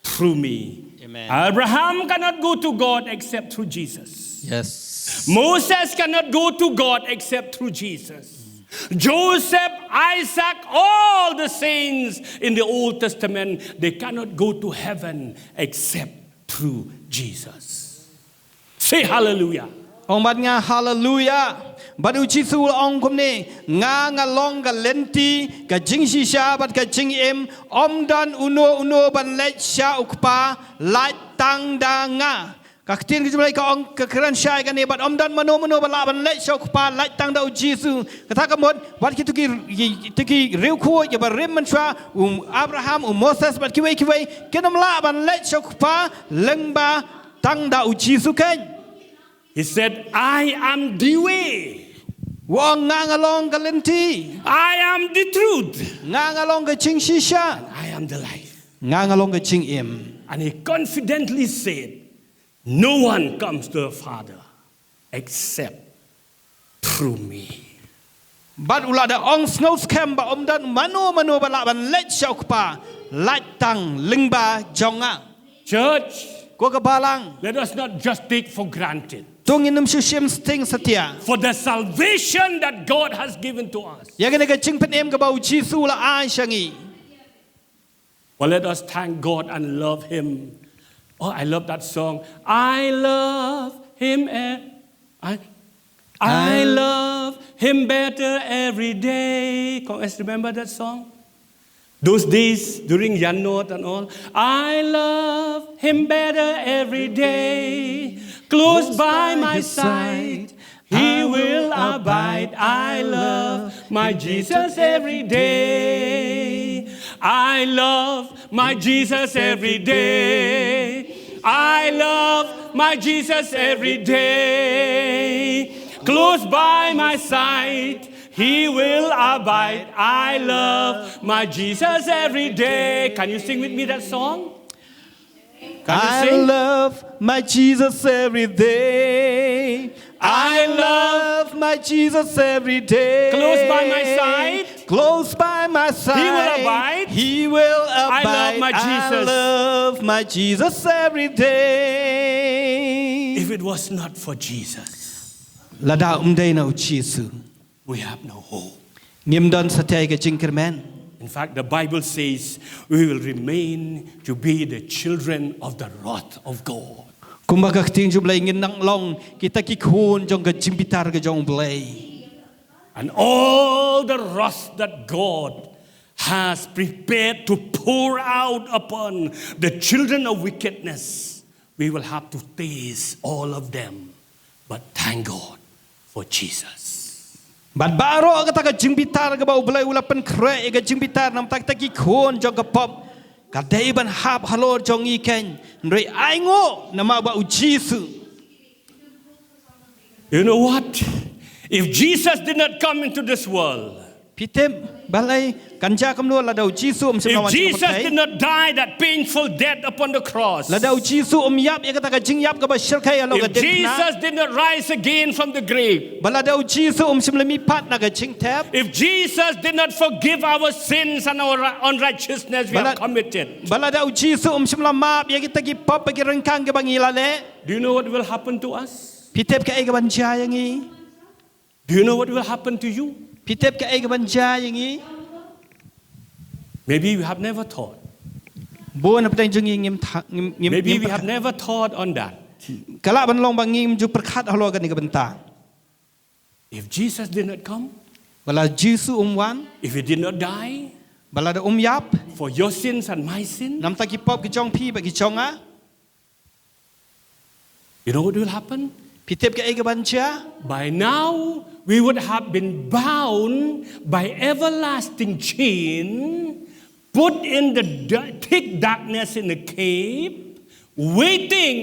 through me. Amen. Abraham cannot go to God except through Jesus. Yes. Moses cannot go to God except through Jesus. Joseph, Isaac, all the saints in the Old Testament, they cannot go to heaven except through Jesus. Say hallelujah. Nga hallelujah. Badu Jisu ong kumni nga long ga lenti ga jingsi sha bat ga jing im dan uno ban let sha ukpa light tang da nga ka tin ki ka ong ka kran sha ga ne bat dan mano bala ban let sha ukpa light tang da Jisu ka ta ka mod wat ki tuki riu khu ya ba rim man sha Abraham Moses bat ki wei kenam la ban let sha ukpa leng ba tang da Jisu ken. He said, I am the way. I am the truth. And I am the life. And he confidently said, no one comes to the Father except through me. But ulada ong snows kemba dan mano balaban let shokpa light tang lingba jonga. Church, balang. Let us not just take for granted. For the salvation that God has given to us. Well, let us thank God and love Him. Oh, I love that song. I love Him. I love Him better every day. Let's remember that song. Those days during Yanot and all. I love Him better every day. Close by my side, He will abide. I love my Jesus every day. I love my Jesus every day. I love my Jesus every day. Close by my side, He will abide. I love my Jesus every day. Can you sing with me that song? I love my Jesus every day. I love my Jesus every day. Close by my side. Close by my side. He will abide. He will abide. I love my Jesus. I love my Jesus every day. If it was not for Jesus, Lada na Jisu. We have no hope. Ngimdan satay ka jingkerman. In fact, the Bible says we will remain to be the children of the wrath of God. Kumbaga ting jublay nginang long kita kikun jong ka jimpitar ka jong blay. And all the wrath that God has prepared to pour out upon the children of wickedness, we will have to taste all of them. But thank God for Jesus. But baro ka taga jimpitar ka ba ublay ulapan kre ka jimpitar nam tak kikun jong ka pop. Kadaiban hab halor jong iken nrei aingo nama ba Jisu. You know what? If Jesus did not come into this world, pitem balay กันจากำนวนละเดาจีซูสม If ลาวัน Jesus did not die that painful death upon the cross, ละเดาจีซูยับเอกตะกะจิงยับกับเชลไคอโลกะ if เด็กนะ Jesus did not rise again from the grave, บลาเดาจีซูสมลามีพัดนักจิงแทบ if Jesus did not forgive our sins and our unrighteousness we have committed, บลาเดาจีซูสมลามาเอกตะกิปอบไปกิรังคังกับบังอีลาเล do you know what will happen to us? พี่เทพกับเอกบัญชาอย่างงี้ Do you know what will happen to you? พี่เทพกับเอกบัญชาอย่างงี้ Maybe we have never thought. บัวนับแต่งจงยิงยิม Maybe we have never thought on that. กะละบันลงบางยิมจุประคัดฮัลโหลกันในกับบันตา If Jesus did not come, บลาจีซูวัน if he did not die บลาเดยับ for your sins and my sins, นำตะกิปอบกิจองพี่ไปกิจองอ่ะ you know what will happen? พี่เทพกับเอกบัญชา By now, we would have been bound by everlasting chain, put in the thick darkness in the cave, waiting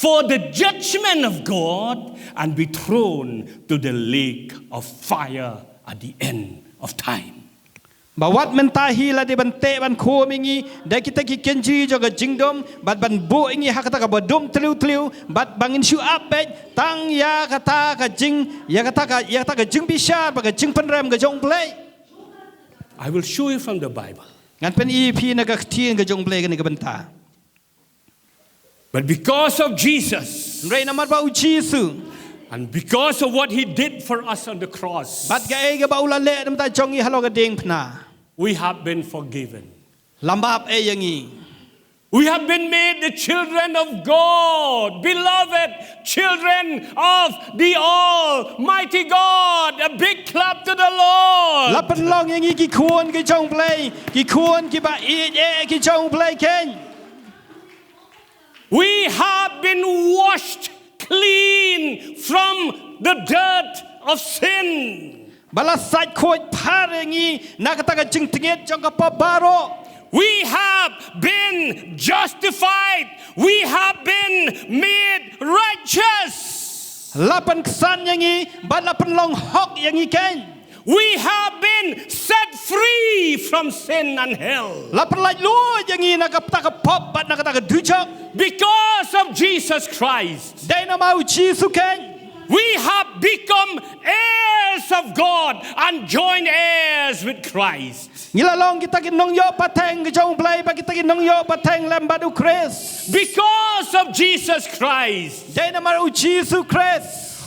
for the judgment of God and be thrown to the lake of fire at the end of time. บวัดมันตาฮีละดิบันเตบันโคมิงี้ได้กิตะกิเกนจีจอกจิงดมบัดบันโบอิงี้ฮักตะกะบดมทลิวบัดบังอินชูอัปเปตั้งยากะตากะจิงยากะตากะจิงบิชาบกะจิงพันแรมกะจงเพลย์ I will show you from the Bible. งั้นเป็นอีพีนะกะทีนกะจงเพลย์กันในกะบันตา But because of Jesus, เรนามัดบาอุจีซู and because of what he did for us on the cross, บัดกะเอกะบาอุละเลน้ำตาจงอีฮัลโลกะเด้งพนา we have been forgiven. ลำบากอย่างงี้ We have been made the children of God, beloved children of the Almighty God. A big clap to the รับ Lord. เป็นลองอย่างงี้กี่ควรกี่จงเพลย์กี่ควรกี่บาอีเอกี่จงเพลย์เข่ง We have been washed clean from the dirt of sin. บาลาสัยโคตรพาอย่างงี้นักตะกะจิงติเงจงกะปอบาโร We have been justified. We have been made righteous. รับเป็นสันอย่างงี้บัดรับเป็นลองฮอกอย่างงี้เก่ง We have been set free from sin and hell. รับเป็นลายลู่อย่างงี้นักตะกะปอบบัดนักตะกะดุจก Because of Jesus Christ, ได้นำเอาชีสุเก่ง we have become heirs of God and joint heirs with Christ. งี้ละลองกิตะกินนองโยปะแทงกะจงเพลย์ปะกิตะกินนองโยปะแทงแลมบาดูคริส Because of Jesus Christ, ได้นำเอาชีสุคริส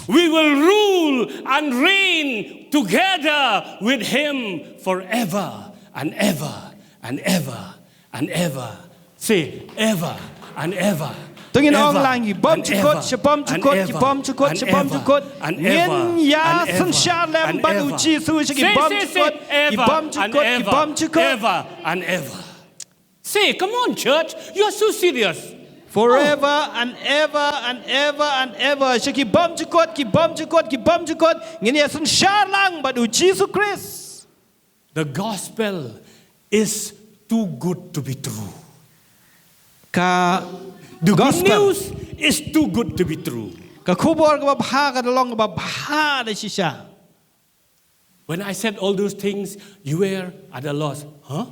we will rule and reign together with Him forever and ever and ever and ever. Say ever and ever. ตรงนี้น้อง ever ลางกี่บอม and จุกด ever ชะบอมจุ and กดกี่ ever บอมจุกด and ชะบอมจุกด ever and เงิน ever ยา and สัญ ever ชาติแลม and บาดู ever. ชีสุชะกี่ Say, บอม say, จุก say, ดกี่บอม ever จุ and กดกี่บอม ever, จุกด ever and ever. Say, come on, church, you are so serious. forever and ever and ever and ever ชะกี่บอมจุกดกี่บอมจุกดกี่บอมจุกดเงินยาสัญชาติลังบาดูชีสุคริส The gospel is too good to be true. กา The good gospel news is too good to be true. กะคูบอลกับบากันลองกับบาได้ชิชา When I said all those things, you were at a loss. Huh?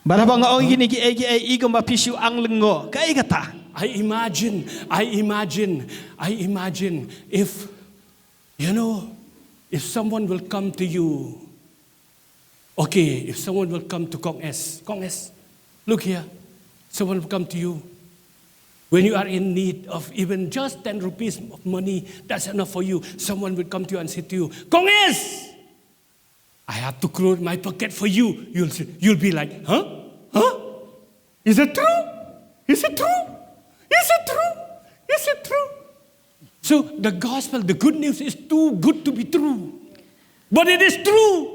บาทบังเอาอีนี่กี่อีกมาพิชิวอังลึงโง่ก็อีกตา I imagine if, you know, if someone will come to you. Okay, if someone will come to Kong S, look here. Someone will come to you. When you are in need of even just 10 rupees of money, that's enough for you. Someone will come to you and say to you, Kong S, I have to close my pocket for you. You'll be like, huh? Huh? Is it true? Is it true? Is it true? Is it true? So the gospel, the good news is too good to be true. But it is true.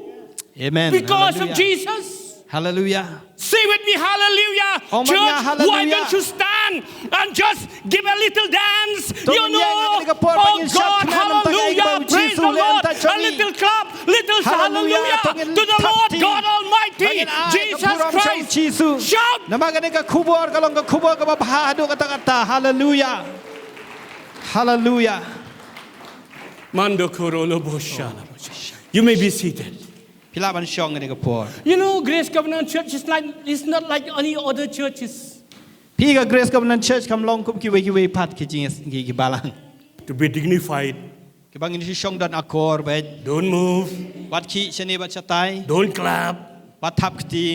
Amen Because of Jesus. Hallelujah Say with me, hallelujah. Oh my Church, God, hallelujah. why don't you stand and just give a little dance? Don't You know, yang ka por oh pagin shot God, na ng tagay hallelujah. ba, Praise Jesus, the Lord. lenta A chongi. little clap, little Hallelujah. hallelujah Tongin to the Lord tati. God Almighty, Pagin ay, Jesus kapuram siyang Christ. Jesus. Shout. Namagan ka kubor ka lang ka kubor ka mabahado ka takata. Hallelujah. Hallelujah. Mando korolo boshala. You may be seated. พิลาบันชองกันในกระพอ You know, Grace Covenant Church is not like any other churches. พี่กับเกรซกับนันเชิร์ชคำลองคุมกิเวพัดกิจริงกิบาลัง To be dignified. กิบางอินที่ชองดันอากอร์เบด Don't move. วัดขี้ชนีวัดชะตาย Don't clap. วัดทับกตี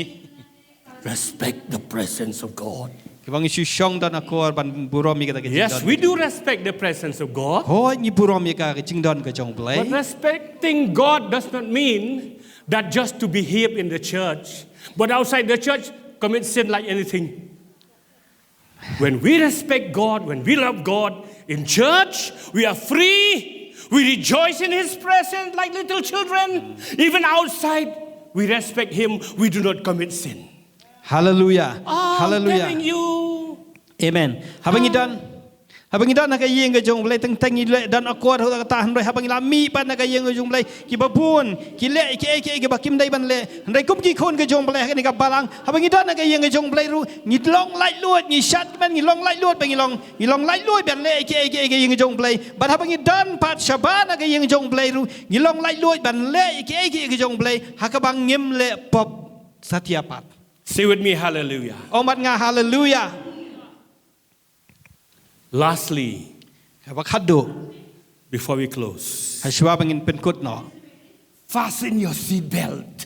Respect the presence of God. กิบางอินที่ชองดันอากอร์บันบุรอมีกันกิจ Yes, we do respect the presence of God. โอ้ยนี่บุรอมีกันกิจดันกิจงเบล But respecting God does not mean that just to behave in the church, but outside the church, commit sin like anything. When we respect God, when we love God, in church, we are free. We rejoice in His presence like little children. Even outside, we respect Him. We do not commit sin. ฮาเลลูยา I'm ฮาเลลูยา telling you. เอเมนฮาบังอิดันนักยิงกระจงเลยตั้งยิเลยดันอากอร์เขาตะตาหันเลยฮาบังอิลามีปันนักยิงกระจงเลยกิบปูนกิเล่กิบักกิมได้บันเล่หันเลยกุมกี่คนกระจงเลยกันกับบาลังฮาบังอิดันนักยิงกระจงเลยรู้งิดลองไล่ลวดงิชัดมันงิลองไล่ลวดไปงิลองไล่ลวดบันเล่ยิงกระจงเลยบัดฮาบังอิดันปัดชาบานักยิงกระจงเลยรู้งิลองไล่ลวดบันเล่กระจงเลยฮักบังเงิมเล่ปอบสัตยาปัด Say with me, hallelujah. อมัดงาฮาเลลูยา Lastly, ว่าคัดดู before we close, ให้ชัวบังอินเป็นกุดหนอ fasten your seat belt.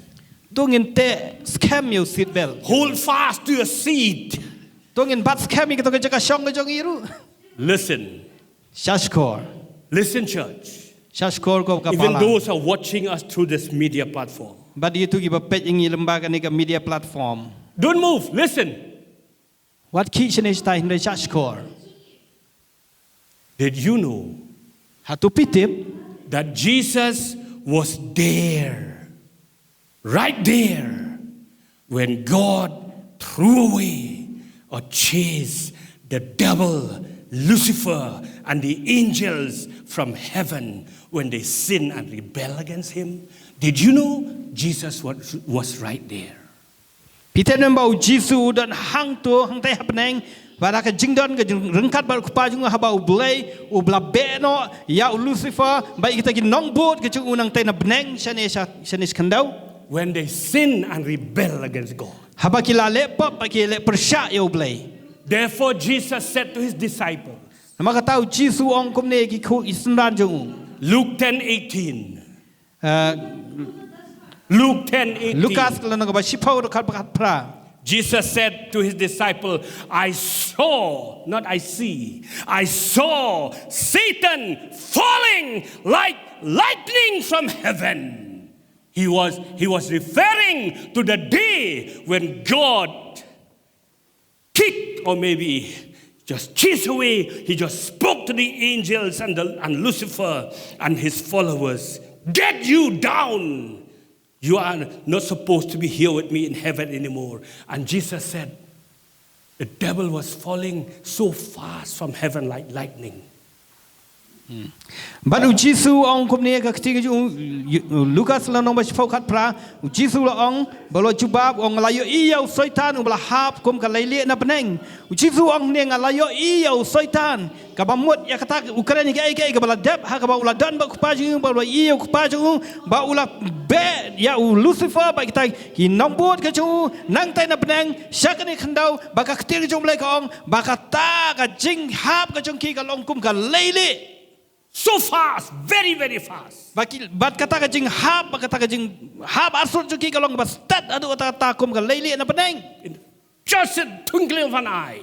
ตัวเงินเตะสแคมอยู่ซีดเบล Hold fast to your seat. ตัวเงินบัตรสแคมมีก็ต้องจะกระช่องก็จงอีรู้ Listen, ชัชคอร์ listen, church. ชัชคอร์ก็กับบา Even ลา those who are watching us through this media platform. บัดนี้ทุกอย่างเป็ดอย่างนี้ลำบากกันในกับมีเดียแพลตฟอร์ม Don't move. Listen. วัดขี้ชนิดใดในชัชคอร์ Did you know หาตุปิติบ that Jesus was there, right there, when God threw away or chased the devil, Lucifer, and the angels from heaven when they sin and rebel against Him? Did you know Jesus was right there? พิเทนนบ่าวยิสูดันหังตัวหังไตหับแนงว่ารักจิงดันก็จึงรึงคัดบารุปาจุงฮับเอาเบลย์อุบลาเบโนยาอุลูซิฟาใบกิตากินน้องบูดก็จึงอุนังไตนับแนงชนิดขันดาว When they sin and rebel against God. ฮับกิลาเล่ปะกิเลประชาเอวเบลย์ Therefore Jesus said to His disciples, มากระต้ายิสูองคุมเนกิคูอิสรันจง Luke 10:18. Luke 10:18. ลูคัสแล้วก็บอกชิพาวรักประคัดพระ Jesus said to His disciple, I saw, not I see, I saw Satan falling like lightning from heaven. He was referring to the day when God kicked or maybe just chased away. He just spoke to the angels and Lucifer and his followers. Get you down. You are not supposed to be here with me in heaven anymore. And Jesus said, the devil was falling so fast from heaven like lightning. บัดอุจิสูองคุมเนกับที่ก็ลูคัสแล้วน้องไปชิพาวคัดพระอุจิสูละองบลจุบาบองลายอีเอาซอยทานอุบลาฮาบคุมกันไลเลียนับแนงอุจิสูองเนี่ยงลายอีเอาซอยทานกับบมุดยากตักอุกรณีแก่กับบลาเดบฮะกับบอุลาดันบักปาจุงบลาอีเอาปาจุงบาอุลาเบยาอุลูซิเฟอร์บักตายหินน้องบูดก็จูนั่งไตนับแนงชักนี่ขันดาวบักที่ก็จงเลยกองบักตาก็จิงฮาบก็จงขี้ก็ลงคุมกันไลเลีย So fast, very, very fast. Bat kata kajing hab, kata kajing hab asur juki kalong bastat adu kata kum kal leili na peneng. Just a twinkling of an eye.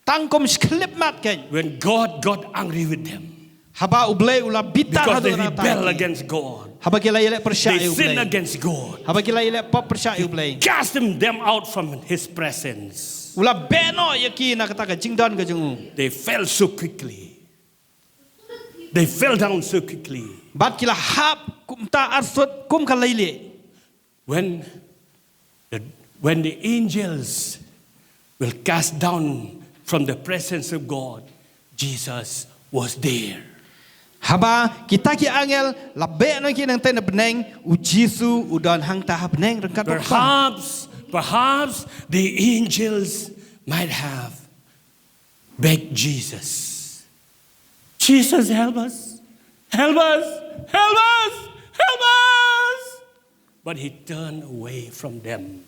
Tangkom sklip mat ken. When God got angry with them. Haba ublay ula bitar Because adu they kata. rebel against God. Haba kilai le persyai They sin ublay. against God. Haba kilai le pop persyai ublay. Cast them out from His presence. Ula beno yaki na kata kajing don kajung. They fell so quickly. They fell down so quickly. Bat kila hab kum ta asur kum kal leili. When the angels will cast down from the presence of God, Jesus was there. Haba kita ki angel la beno ki nang ten beneng ujisu udan hang ta beneng rengkat. Perhaps the angels might have begged Jesus. Jesus, help us. Help us. Help us. Help us. but he turned away from them.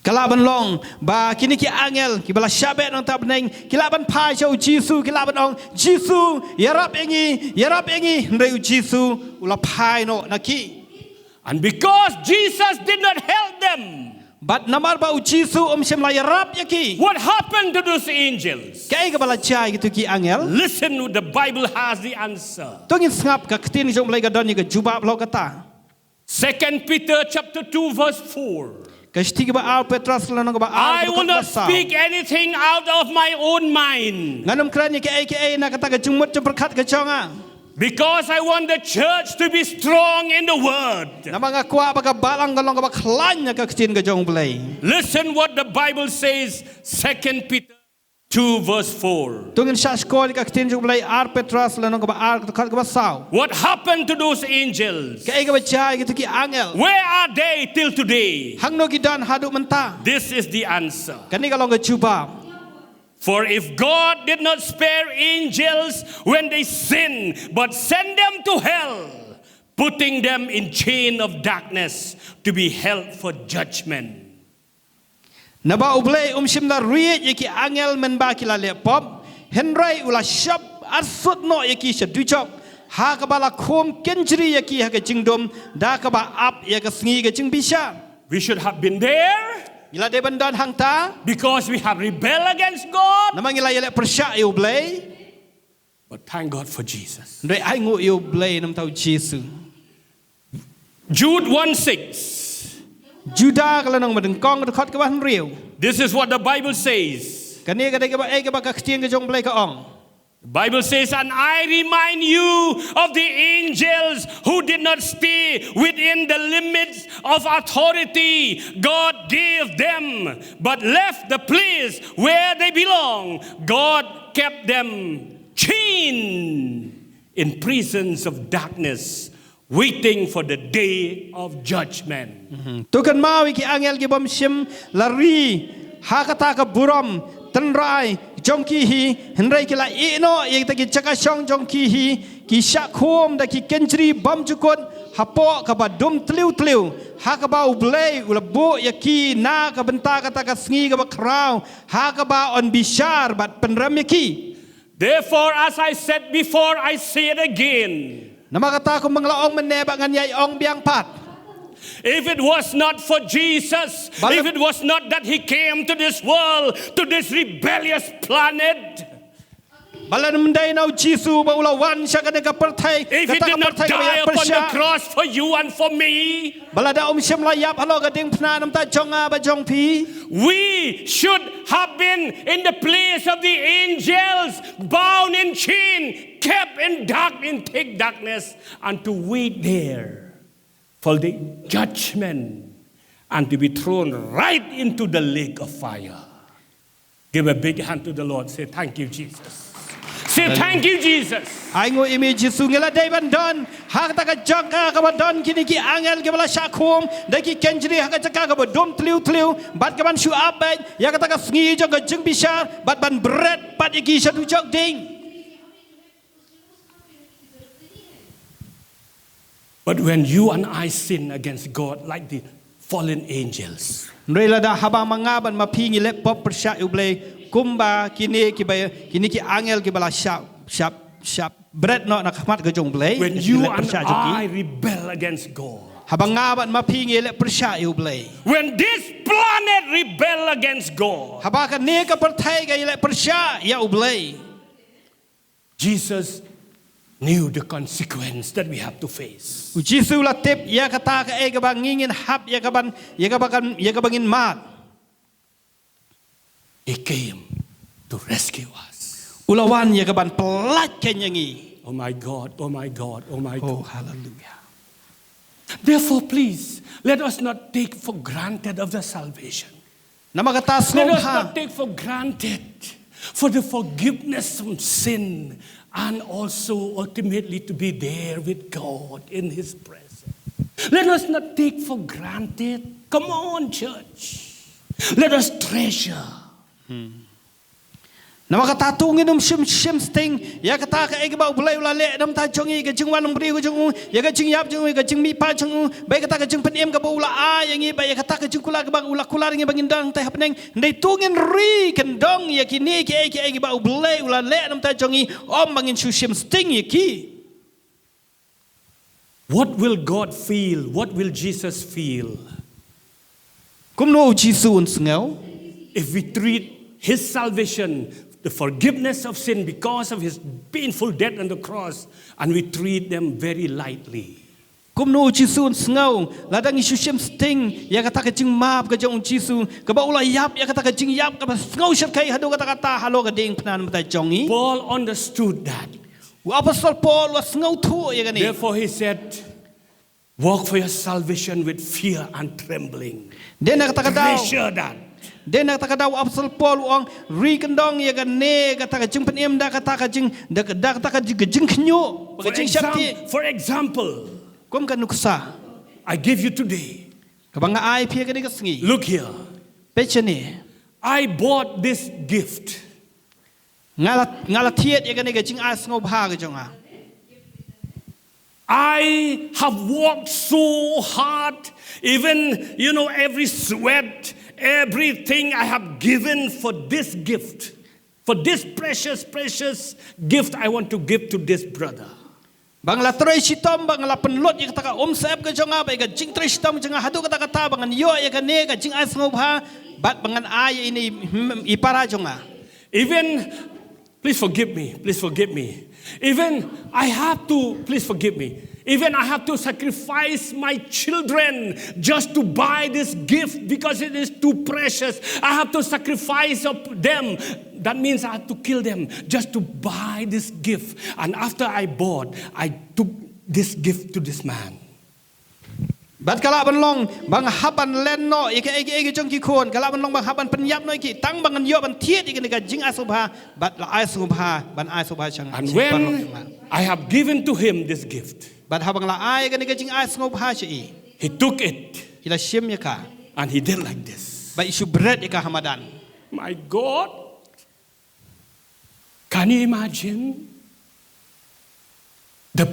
Kelaban long ba kini ki angel ki bala syabet nang tak beneng kelaban pai chau Jisu kelaban ong Jisu yarap engi ndai Jisu ula pai no naki. And because Jesus did not help them, but namar ba Jisu sem la yarap yaki. what happened to those angels? Kai ka bala chai gitu ki angel. Listen, the Bible has the answer. Tongin ngap ka ketin jong mulai ka don ka jubab lo kata. 2 Peter chapter 2 verse 4. I will not speak anything out of my own mind, because I want the church to be strong in the word. Listen what the Bible says, 2 Peter 2 verse 4. What happened to those angels? Where are they till today? This is the answer. For if God did not spare angels when they sinned, but sent them to hell, putting them in chain of darkness to be held for judgment. Naba ublay simna riet yaki angel men ba kila lepop henrai ula shop arsut no yaki shadujok ha kabala khom kenjri yaki ha ka jingdom da ka ba ap ya ka sngi ka jing bisha. We should have been there, Ila de bandan hangta because we have rebelled against God. namang ila yele persya ublay But thank God for Jesus. ndai ai ngu ublay nam tau Jesu. Jude 1:6. Juda kala nang madengkong dekat ke bahan riu. This is what the Bible says. Kani ka de ka ba ai ka ba ka ktien ka jong blay ka ong. The Bible says, and I remind you of the angels who did not stay within the limits of authority God gave them, but left the place where they belong. God kept them chained in prisons of darkness, waiting for the day of judgment. Tukan mawi ki angel ki bom sim lari hakata ka buram tenrai jongki hi henrai ki la ino ye ta ki chaka shong jongki hi ki shakhom da ki kenjri bom jukot hapo ka ba dum tliu ha ka ba ublei ulabo ya ki na ka benta kata ka sngi ka ba krau ha ka ba on bishar bat penram ya ki. Therefore, as I said before, I say it again. Namakata ko manglaong meneba nganyay ong biang pat. If it was not for Jesus, if it was not that He came to this world, to this rebellious planet, if He did not die upon the cross for you and for me, we should have been in the place of the angels, bound in chain, kept in thick darkness, and to wait there for the judgment and to be thrown right into the lake of fire. Give a big hand to the Lord. Say, thank you, Jesus. Say, thank you, Jesus. Aingo image sungela David Dann hakta ka jangka ka badon kini ki angel ke bala shakum daki kenjri haka jaka ka bodom tliu bat ka ban shu abet ya kata ka sngi jong ka jeng bishar bat ban bread pat iki satu jok ding. But when you and I sin against God like the fallen angels, Nrela da habang mangaban mapingi le pop persya ublay kumba kini ki angel ki bala shap bread no nakmat ka jong blay. when you and I rebel against God, habang ngaban mapingi le persya ublay. when this planet rebel against God, Habaka ne ka pertai ka le persya ya ublay. Jesus knew the consequence that we have to face. Jisu la tip ya kata ka e ka bangingin hap ya ka bangin mat. He came to rescue us. Ulawan ya ka ban pelat kenyangi. Oh my God, oh my God, oh my Oh God. hallelujah. Therefore, please, let us not take for granted of the salvation. Namakatas Let ngom us ha. not take for granted for the forgiveness from sin and also ultimately to be there with God in His presence. Let us not take for granted. Come on, church. Let us treasure. Nama kata tungin shim sting ya kata ka ege ba bulai ula le nam ta jongi ka jingwan nam bri ko jongu ya ka jing yap jongu ka jing mi pa jongu bai kata ka jing penem ka ba ula a yang i bai kata ka jing kula ka ba ula kula ngi bangin dang ta hapneng ndai tungin ri kan dong ya kini ke ege ba bulai ula le nam ta jongi om bangin shim sting ya ki. What will God feel? What will Jesus feel? Kum no jisun sngau If we treat His salvation, the forgiveness of sin because of His painful death on the cross, and we treat them very lightly. Kum no jisun sngau ladang isu shim sting ya kata ka jing map ka jong jisu ka ba ula yap ya kata ka jing yap ka ba ngau syat kai hadu kata halo ka ding pnan mata jongi. Paul understood that. Apostle Paul was ngau thu ya kani. Therefore he said, walk for your salvation with fear and trembling. Then kata ka daw Treasure that. Then kata daw Apostle Paul ang ri kendong ya kan ne kata ka jing penem da kata ka jing da kata ka jing knyo ka jing syapti. For example, Kum kan nuksa I give you today. ka banga ai pia ka ni ka sngi. Look here. Pechane I bought this gift. ngala thiet ya kan ni ka jing as ngau bha ka jonga. I have worked so hard, even, every sweat, everything I have given for this gift, for this precious, precious gift I want to give to this brother. Bang la troi sitom bang la penlot ya kata ka sep ka jonga ba ka jing troi sitom jonga hadu kata kata bangan yo ya kan ne ka jing as ngau bha bat bangan ay ini ipara jonga. Even, please forgive me. Even I have to, please forgive me. Even I have to sacrifice my children just to buy this gift because it is too precious. I have to sacrifice of them. That means I have to kill them just to buy this gift. And after I bought, I took this gift to this man. Bat kala ban long bang haban len no ike jong ki khon kala ban long bang haban penyap no ki tang bangan yo ban thiet ike ni ka jing asubha bat la asubha ban asubha chang. And when I have given to him this gift, bat habang la ai ka ni ka jing asubha chi he took it ila shim ya ka and he did like this. ba isu bread ya ka hamadan. My God, can you imagine the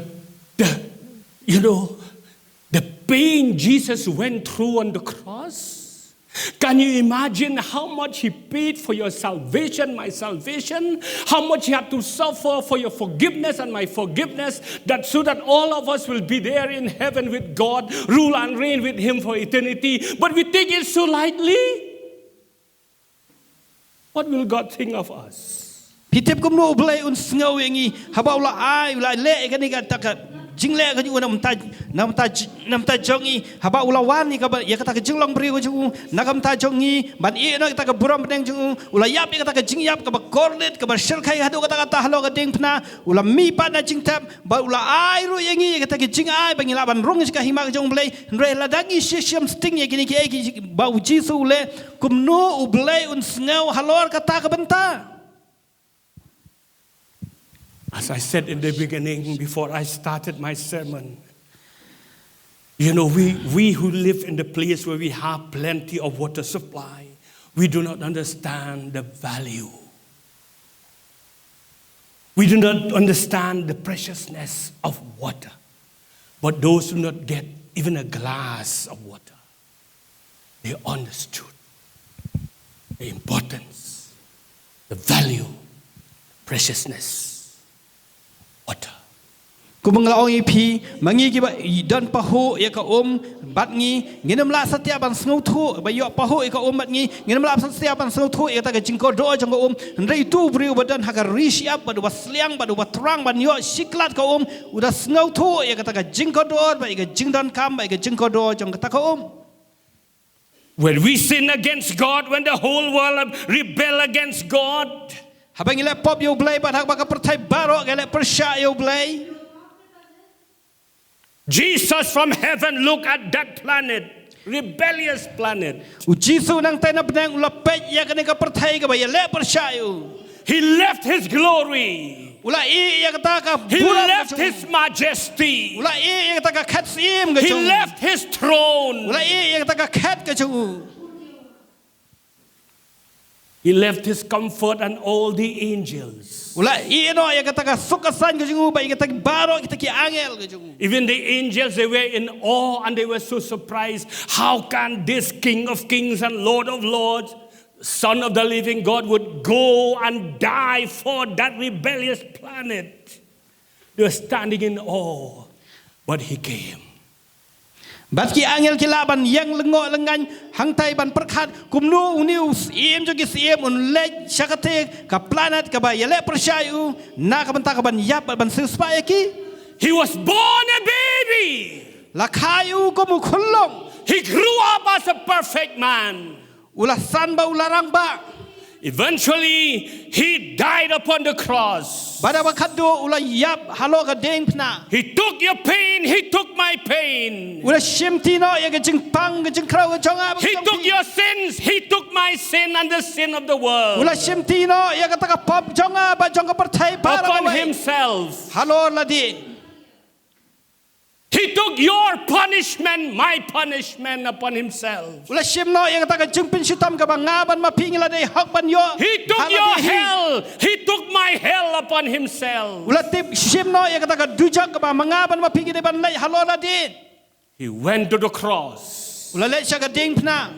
pain Jesus went through on the cross? Can you imagine how much He paid for your salvation, my salvation? How much He had to suffer for your forgiveness and my forgiveness, so that all of us will be there in heaven with God, rule and reign with Him for eternity. But we take it so lightly. What will God think of us? Pitip kum no blai un sngo yangi haba ula ai ula le ka ni ka ta ka jing le ka ju nam ta jongi haba ula wan ni ka ba ya ka ta ka jing long bri ko ju na kam ta jongi ban e na ta ka buram beng ju ula yap ka ta ka jing yap ka ba kornet ka ba shel khai hadu ka ta halo ka ding pna ula mi pa na jing tap ba ula ai ru yangi ka ta ka jing ai bang la ban rong ka hima ka jong blai re la dangi shisham sting ya kini ki ba u jisu le kum no u blai un sngo halor ka ta ka banta. As I said in the beginning, before I started my sermon, we who live in the place where we have plenty of water supply, we do not understand the value. We do not understand the preciousness of water. But those who do not get even a glass of water, they understood the importance, the value, preciousness. Water. Kumang laong ipi mangi ki ba dan paho ya ka bat ngi nginam la satya ban sngo thu ba yo paho ya ka bat ngi nginam la satya ban sngo thu ya ta ka jingko do jang ka ndai tu bri badan ha ka rishi up ba do sliang ba do trang ban yo siklat ka uda sngo thu ya ka ta ka jingko do ba ka jingdan kam ba ka jingko do jang ka ta ka When we sin against God, when the whole world rebel against God, habang ila pop yo blay ba hak ba ka pertai baro ga le persya yo blay. Jesus from heaven look at that planet, rebellious planet. U Jisu nang tay na benang ula pet ya ka ni ka pertai ga ba ya le persya yo. He left His glory. Ula ya ka ta ka He left His majesty. ula ya ka ta ka khat sim ga He chung. left His throne. Ula ya ka ta ka khat ga chung. He left his comfort and all the angels. Ula ino ya kata ka sukasan ke jungu ba kata baro kita ki angel ke jungu. Even the angels, they were in awe and they were so surprised. How can this King of Kings and Lord of Lords, Son of the living God, would go and die for that rebellious planet? They were standing in awe, but he came. Bat ki angel ki Laban yang lengok lengan hang tai ban perkhat kumnu uniu iem jo ki siem un lej syakate ka planet ka ba yele persyayu na ka banta ka ban yap ban suspa ki. He was born a baby. La khayu ko mu khulong. He grew up as a perfect man. Ulah san ba ularang ba. Eventually, he died upon the cross. Bada wakat do ulah yap halo ka deng pna. He took your pain, he took my pain. Ulah shim tino ya ka jeng pang ka jeng krau ka jonga. He took your sins, he took my sin and the sin of the world Ulah shim tino ya ka taka pop jonga ba jonga perthai para upon ba. himself. Halo ladi. He took your punishment, my punishment upon himself. Ulah shim no yang kata jeng pin sitam ka bangaban mapingil ada hak ban yo. He took your hell, he took my hell upon himself. Ulah tip shim no yang kata dujak ka bangaban mapingil ban lay halola din. He went to the cross, Ulah lay siya ka ding pna.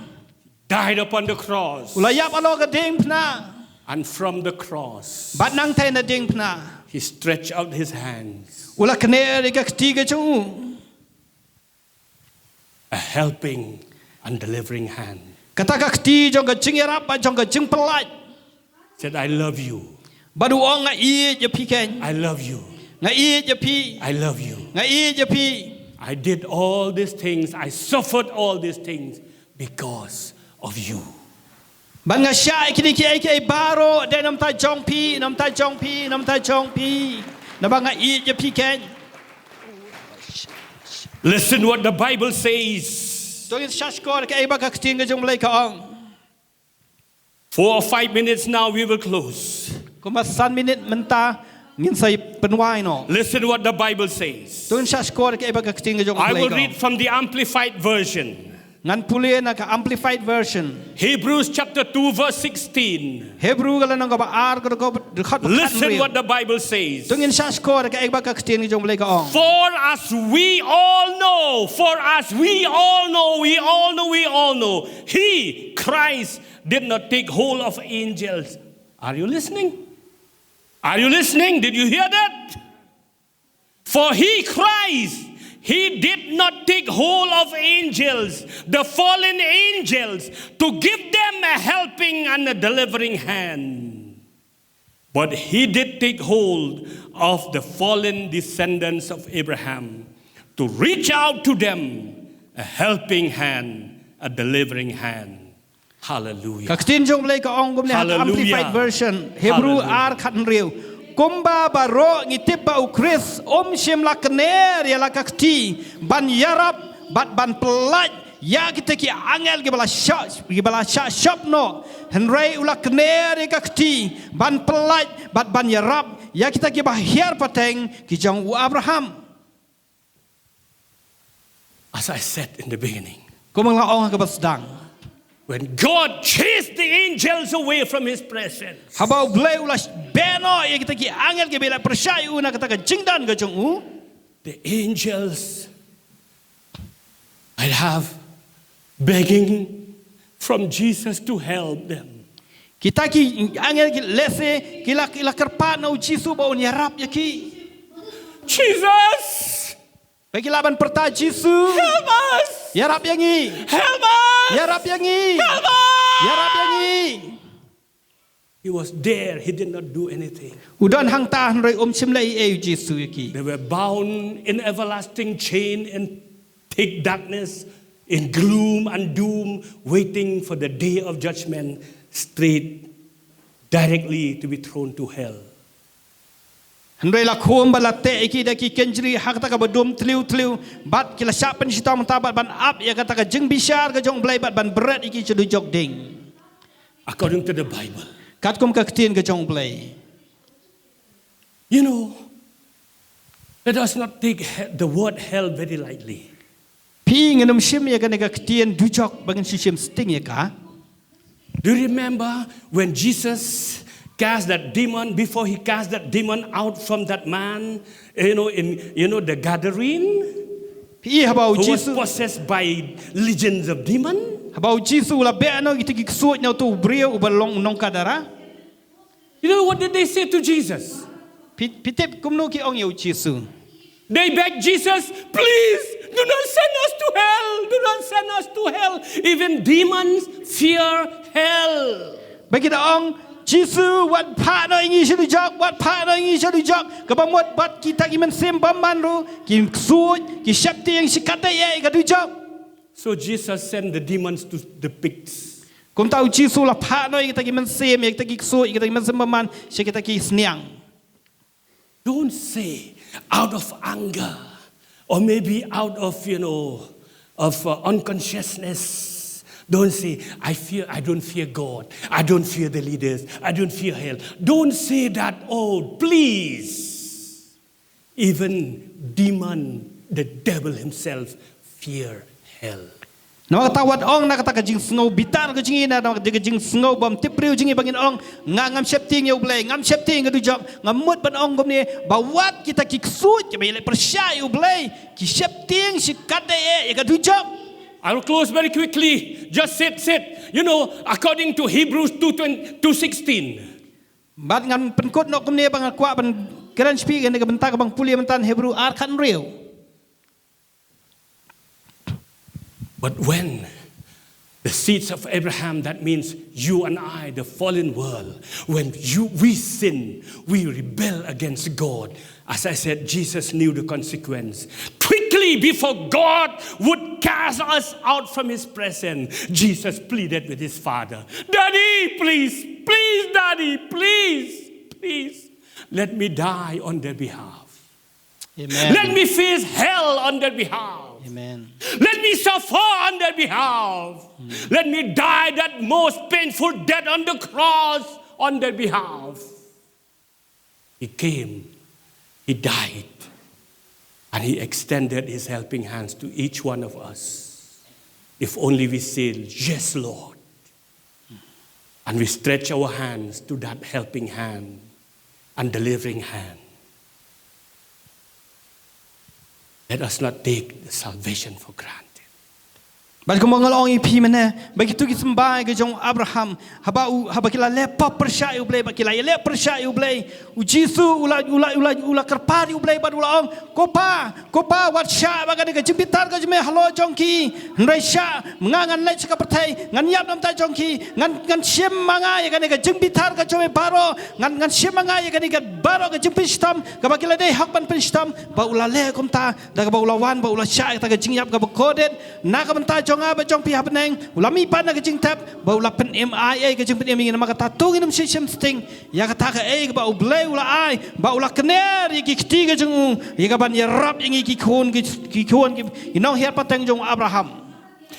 died upon the cross, Ulah yap alo ka ding pna. and from the cross, Bat nang tay na ding pna. he stretched out his hands, Ulah kene ka ketiga chung. a helping and delivering hand. Kata ka keti jong ka jeng yarap ba jong ka jeng pelat. Said, I love you, Badu ong nga i je pi ken. I love you, Nga i je pi. I love you. Nga i je pi. I did all these things, I suffered all these things because of you. Ban nga siya kini ki ai baro de nam ta jong pi, nam ta jong pi, nam ta jong pi. Na ba nga i je pi ken. Listen what the Bible says. Tungin syashkor ka iba ka keti nga jong mulai ka ong. 4 or 5 minutes now we will close. Kumasan minit menta ngin say penwai no. Listen what the Bible says. Tungin syashkor ka iba ka keti nga jong I mulai will ka read ong. from the Amplified Version. Ngan puli na ka amplified version. Hebrews chapter 2 verse 16. Hebrew kala nang ka baar ko ko dekat Listen what the Bible says. Tungin syashkor ka iba ka keti nga jong mulai ka ong. For as we all know, we all know, He, Christ, did not take hold of angels. Are you listening? Are you listening? Did you hear that? For He, Christ, He did not take hold of angels, the fallen angels, to give them a helping and a delivering hand. But He did take hold of the fallen descendants of Abraham to reach out to them a helping hand, a delivering hand. Hallelujah. Kaktin jong mulai ka ong gumne Hallelujah. amplified version. Hebrew Hallelujah. ar khat riu. Kumba baro ngitip ba ukris shim la kener ya la kakti ban yarap bat ban pelat ya kita ki angel ki bala shop no henrei ula kener ya kakti ban pelat bat ban yarap ya kita ki bahir pateng ki jong u Abraham. As I said in the beginning, Kumang la ong ka basdang. when God chased the angels away from His presence, Habau blay ula beno ya kita ki angel ki bela persyayu na kita ka jingdan ka jong u. the angels I have begging from Jesus to help them. Kita ki angel ki lese kila kerpa na Jisu ba unyarap ya ki. Jesus, Bagi laban perta Jisu. help us! Yarap yang i. Help us! Yarap yang i. Help us! Yarap yang i. He was there. He did not do anything. Udan hang tahan roi simlai e Jisu ya ki. They were bound in everlasting chain and thick darkness, in gloom and doom, waiting for the day of judgment, straight, directly to be thrown to hell. Handai la khom balate iki da ki kenjri hak ta ka badum tliu bat kila sapen sita mentabat ban up ya kata ka jeng bisyar ka jong blai bat ban berat iki cedu jok ding. According to the Bible. Kat kum ka ketien ka jong blai. You know, let us not take the word hell very lightly. Pi ngenum sim ya ka ketien dujok bangen sisim sting ya ka. Do you remember when Jesus cast that demon, before he cast that demon out from that man, the Gadarene, Habau who was Jesus, possessed by legions of demons? habau Jesus la be no kita kiksuit no tu brio ubalong nong kadara. You know what did they say to Jesus? Pitep kumno ki ong yo Jesus. They begged Jesus, please, do not send us to hell. Do not send us to hell. Even demons fear hell. Bagi da ong Jesus wat pa no ingi shalu jok, wat pa no ingi shalu jok. Kabamot bat kita ki men sem bamman ru, ki suit, ki syapti yang sikata ye ka du jok. So Jesus sent the demons to the pigs. Kum tahu Jesus la pa no kita ki men sem, kita ki suit, kita ki men sem bamman, kita ki sniang. Don't say out of anger or maybe out of, unconsciousness. Don't say, I don't fear God. I don't fear the leaders. I don't fear hell. Don't say that, oh, please. Even the devil himself, fear hell. Na tawad ong nakataka jing snow bitar ko jing ina na jing snow bam tipriu jing bangin ong ngam septing yo blay ngam septing ka du job ngamut ban ong gom ni bawat kita kiksut ke bele persya yo blay ki septing si kade ka du job. I will close very quickly. Just sit. According to Hebrews 2:16. Bat ngam penkut no gom ni bang kwa ban keran speak ni ka bentak bang pulia mentan Hebrew ar kan real. But when the seeds of Abraham, that means you and I, the fallen world, when we sin, we rebel against God. As I said, Jesus knew the consequence. Quickly, before God would cast us out from his presence, Jesus pleaded with his Father, Daddy, please, Daddy, please, let me die on their behalf. Amen. Let me face hell on their behalf. Amen. Let me suffer on their behalf. Let me die that most painful death on the cross on their behalf. He came, he died, and he extended his helping hands to each one of us. If only we say, yes, Lord. And we stretch our hands to that helping hand and delivering hand. Let us not take the salvation for granted. Bagi kumongalong ipi mana, bagi tu kita sembah ke jong Abraham, haba kila lepa persya ublay, bagi kila le persya ublay, ujisu ula kerpari ublay bad ula ong, kopa wat sya baga de jempitar ke jeme halo jongki, ndai sya mengangan lek cakap pertai, ngan yap nam ta jongki, ngan siem manga ya kan de jempitar ke jeme baro, ngan siem manga ya kan de baro ke jempit stam, ke bagi de hak ban pen stam, ba ula le kom ta, da ba ula wan ba ula sya ta ke jingyap ke kodet, na ka benta nga ba jong pihak peneng ulami pan na kajing tap ba ula pen MIA kajing pen MIA na makatatu ginam system sting ya kata ka ba ublay ula ai ba ula kener yi kiti kajing yi ka ban ya rap yi ki khon inong her pateng jong Abraham.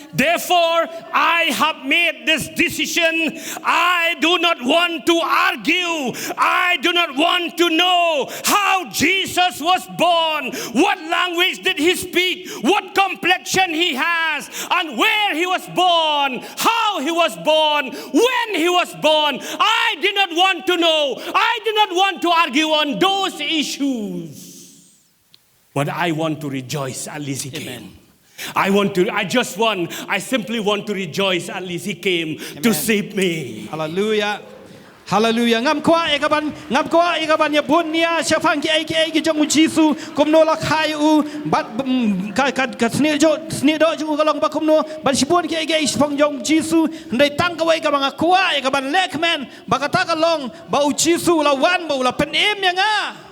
Therefore, I have made this decision. I do not want to argue. I do not want to know how Jesus was born. What language did he speak? What complexion he has? And where he was born? How he was born? When he was born? I did not want to know. I did not want to argue on those issues. But I want to rejoice at least he came. I simply want to rejoice at least he came. Amen. To save me. Hallelujah. Hallelujah. Ngam kwa ikaban ya bunya syafang ki ai jong Jisu kumno la khai u bat ka sni do jong kalong ba kumno ban sibun ki ai spong jong Jisu ndai tang ka wai ka bang kwa ikaban lekman ba ka ta ka long ba u Jisu la wan ba ula pen em ya nga.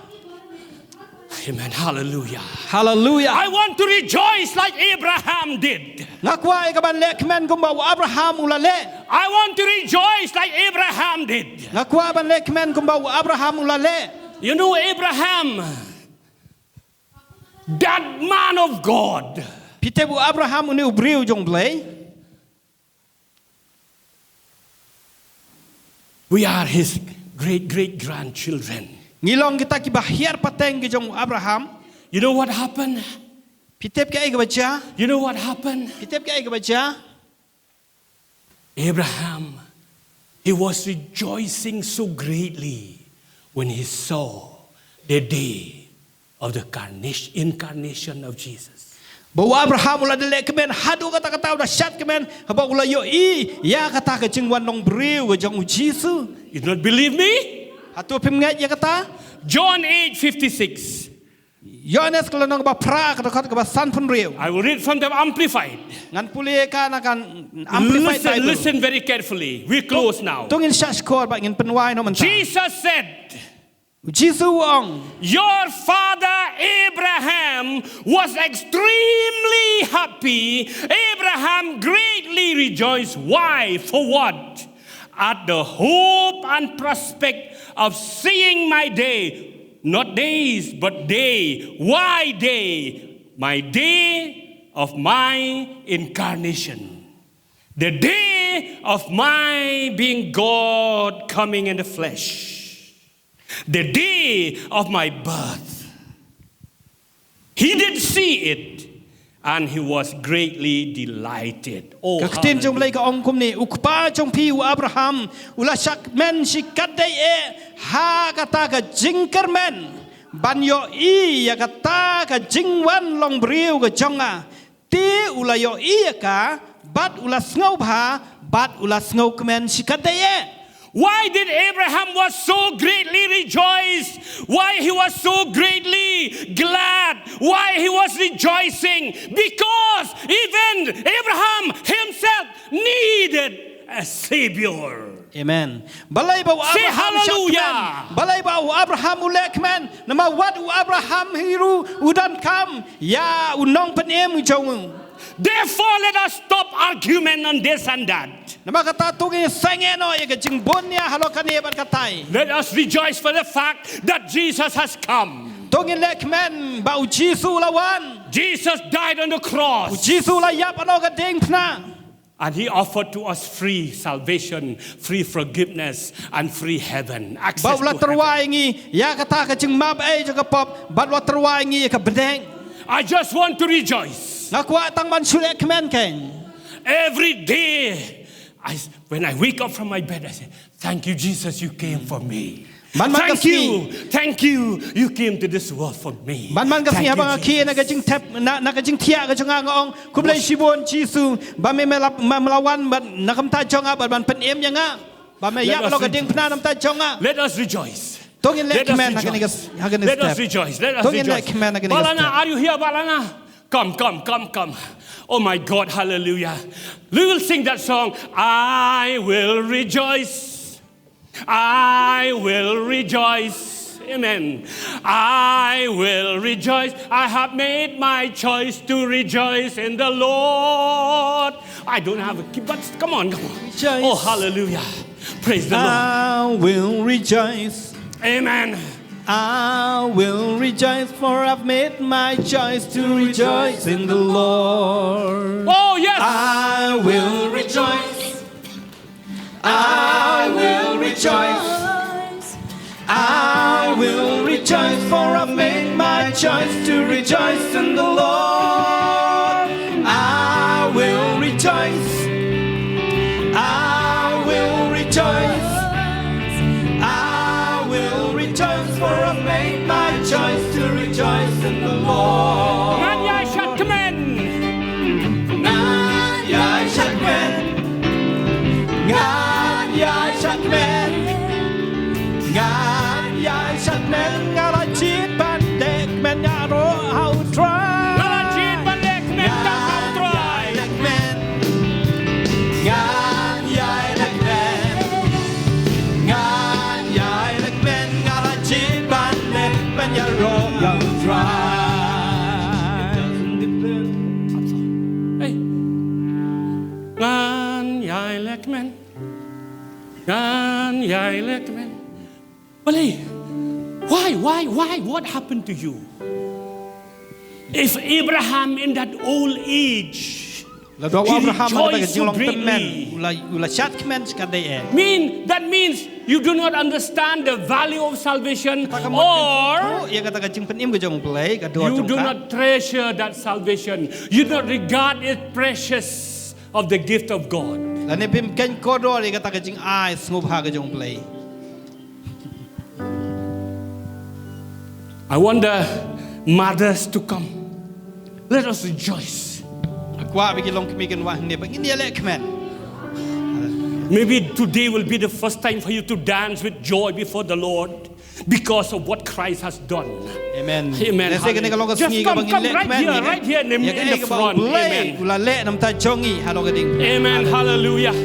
Amen. Hallelujah. Hallelujah. I want to rejoice like Abraham did. Ngakwa ikaban lekman kumba Abraham ulale. I want to rejoice like Abraham did. Ngakwa ban lekman kumba Abraham ulale. You know Abraham, that man of God. Pitebu Abraham uni ubriu jong blay. We are his great grandchildren. Ngilong kita ki bahiar pateng ke jong Abraham. You know what happened? Pitep ke ai ke baca? You know what happened? Pitep ke ai ke baca? Abraham he was rejoicing so greatly when he saw the day of the incarnation of Jesus. Bahwa Abraham ulah delek kemen hadu kata-kata udah syat kemen haba ulah yo ya kata ke jingwan long beriu ke jong Jisu. You do not believe me? Hatu pimngat ya kata John 8:56. Yohanes kalau nang ba pra kata ke san pun riu. I will read from the Amplified. Ngan pulih kan akan amplified Bible. Listen very carefully. We close now. Tungin syat skor ba ngin penwai no mentah. Jesus said, Jisu wong your father Abraham was extremely happy. Abraham greatly rejoiced. Why? For what? At the hope and prospect of seeing my day. Not days, but day. Why day? My day of my incarnation. The day of my being God coming in the flesh. The day of my birth. He did see it, and he was greatly delighted. Oh, Kaktin jong lay ka ong kumni ukpa jong pi u Abraham ula sak men si kadai ha kata ka jingker men banyo ya kata ka jingwan long beriu ka jonga ti ula yo ka bat ula sngob ha bat ula sngob men si kadai why did Abraham was so greatly rejoiced? Why he was so greatly glad? Why he was rejoicing? Because even Abraham himself needed a Savior. Amen. Balay ba Say Abraham hallelujah. Balay ba Abraham ulek men nama wat Abraham hiru udan kam ya unong penem jong. Therefore, let us stop argument on this and that. Let us rejoice for the fact that Jesus has come. Jesus died on the cross. And he offered to us free salvation, free forgiveness, and free heaven. Access to heaven. I just want to rejoice. Every day, when I wake up from my bed, I say, thank you, Jesus, you came for me. Thank you, you came to this world for me. Thank you, let us rejoice. Let us rejoice. Balana, are you here, Balana? Come. Oh my God, hallelujah. We will sing that song. I will rejoice. I will rejoice. Amen. I will rejoice. I have made my choice to rejoice in the Lord. I don't have a key, but come on. Rejoice. Oh, hallelujah. Praise the Lord. I will rejoice. Amen. I will rejoice, for I've made my choice to rejoice in the Lord. Oh, yes. I will rejoice. I will rejoice. I will rejoice, for I've made my choice to rejoice in the Lord. I will rejoice. I will rejoice. For I've made my choice to rejoice in the Lord. Nganyay Shakmen. Nganyay Shakmen. Nganyay Shakmen. Nganyay Shakmen. Ngalajit bandek men yaro how try. Ngalajit bandek men how try. Nganyay Shakmen. Nganyay Shakmen. When you're wrong, you'll try. It doesn't depend. Hey. Nganyay lekmen. Nganyay lekmen. Well, hey, why? What happened to you? If Abraham in that old age, he rejoiced so greatly. That means you do not understand the value of salvation, or you do not treasure that salvation. You do not regard it precious of the gift of God. และในพิมพ์เก่งโคดอรีก็ตากระจิงอายสงบหากระจงเปลย I want the mothers to come. Let us rejoice. กว่าไปกินลงมีกันว่าเนี่ยไปกินเนี่ยแหละแม่ Maybe today will be the first time for you to dance with joy before the Lord because of what Christ has done. Amen. Amen. Just right here in the front. Amen. Amen. Hallelujah.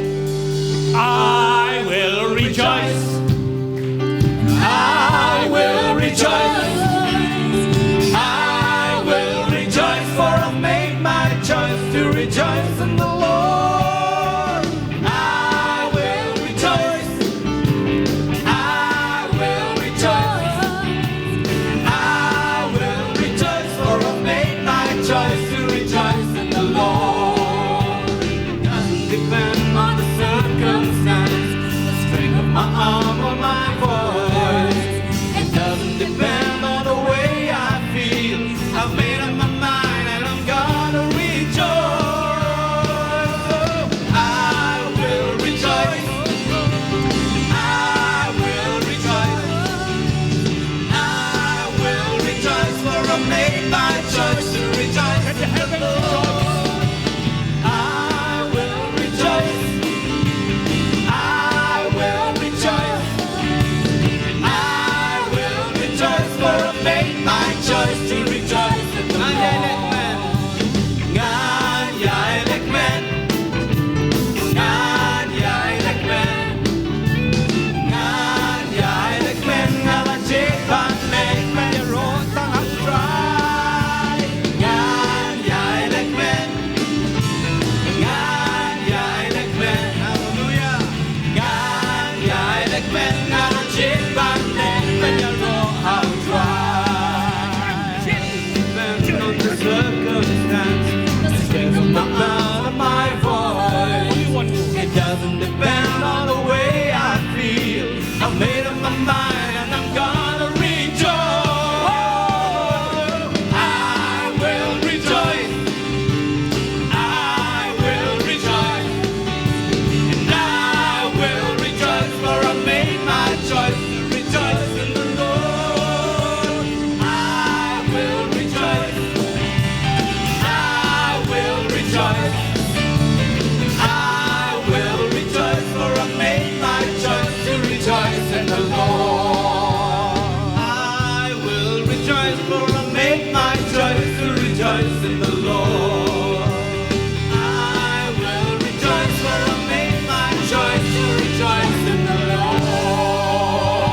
I will rejoice. I will rejoice. I will rejoice, for I made my choice to rejoice in the Lord. I will rejoice. I will rejoice. I will rejoice, for I made my choice to rejoice in the Lord. It doesn't depend on the circumstance, the strength of my arm or my voice. It doesn't depend on the way I feel. I've made up my mind and I'm gonna rejoice. Oh, I will rejoice. I will rejoice. I will rejoice, for I made my choice to rejoice in the Lord. I will rejoice. I will rejoice. I will rejoice, for I made my choice to rejoice in the Lord. Ngan yai lek men. Ngan yai lek men. Ngan yai lek men. Ngalan jek ban lek men. Ron tang ang try. Ngan yai lek men. Ngan yai lek men. Hallelujah. Ngan yai lek men. Ngalan jek ban lek men. Ron how try. Depend on the circumstance, the strength of my arm and my voice. It doesn't depend on the way I feel. I've made up my mind and I'm gonna rejoice. I will rejoice. I will rejoice. And I will rejoice, for I made my choice to rejoice in the Lord. I will rejoice. I will rejoice. I will rejoice, for I made my choice to rejoice in the Lord. I will rejoice, for I made my choice to rejoice in the Lord. I will rejoice, for I made my choice to rejoice in the Lord.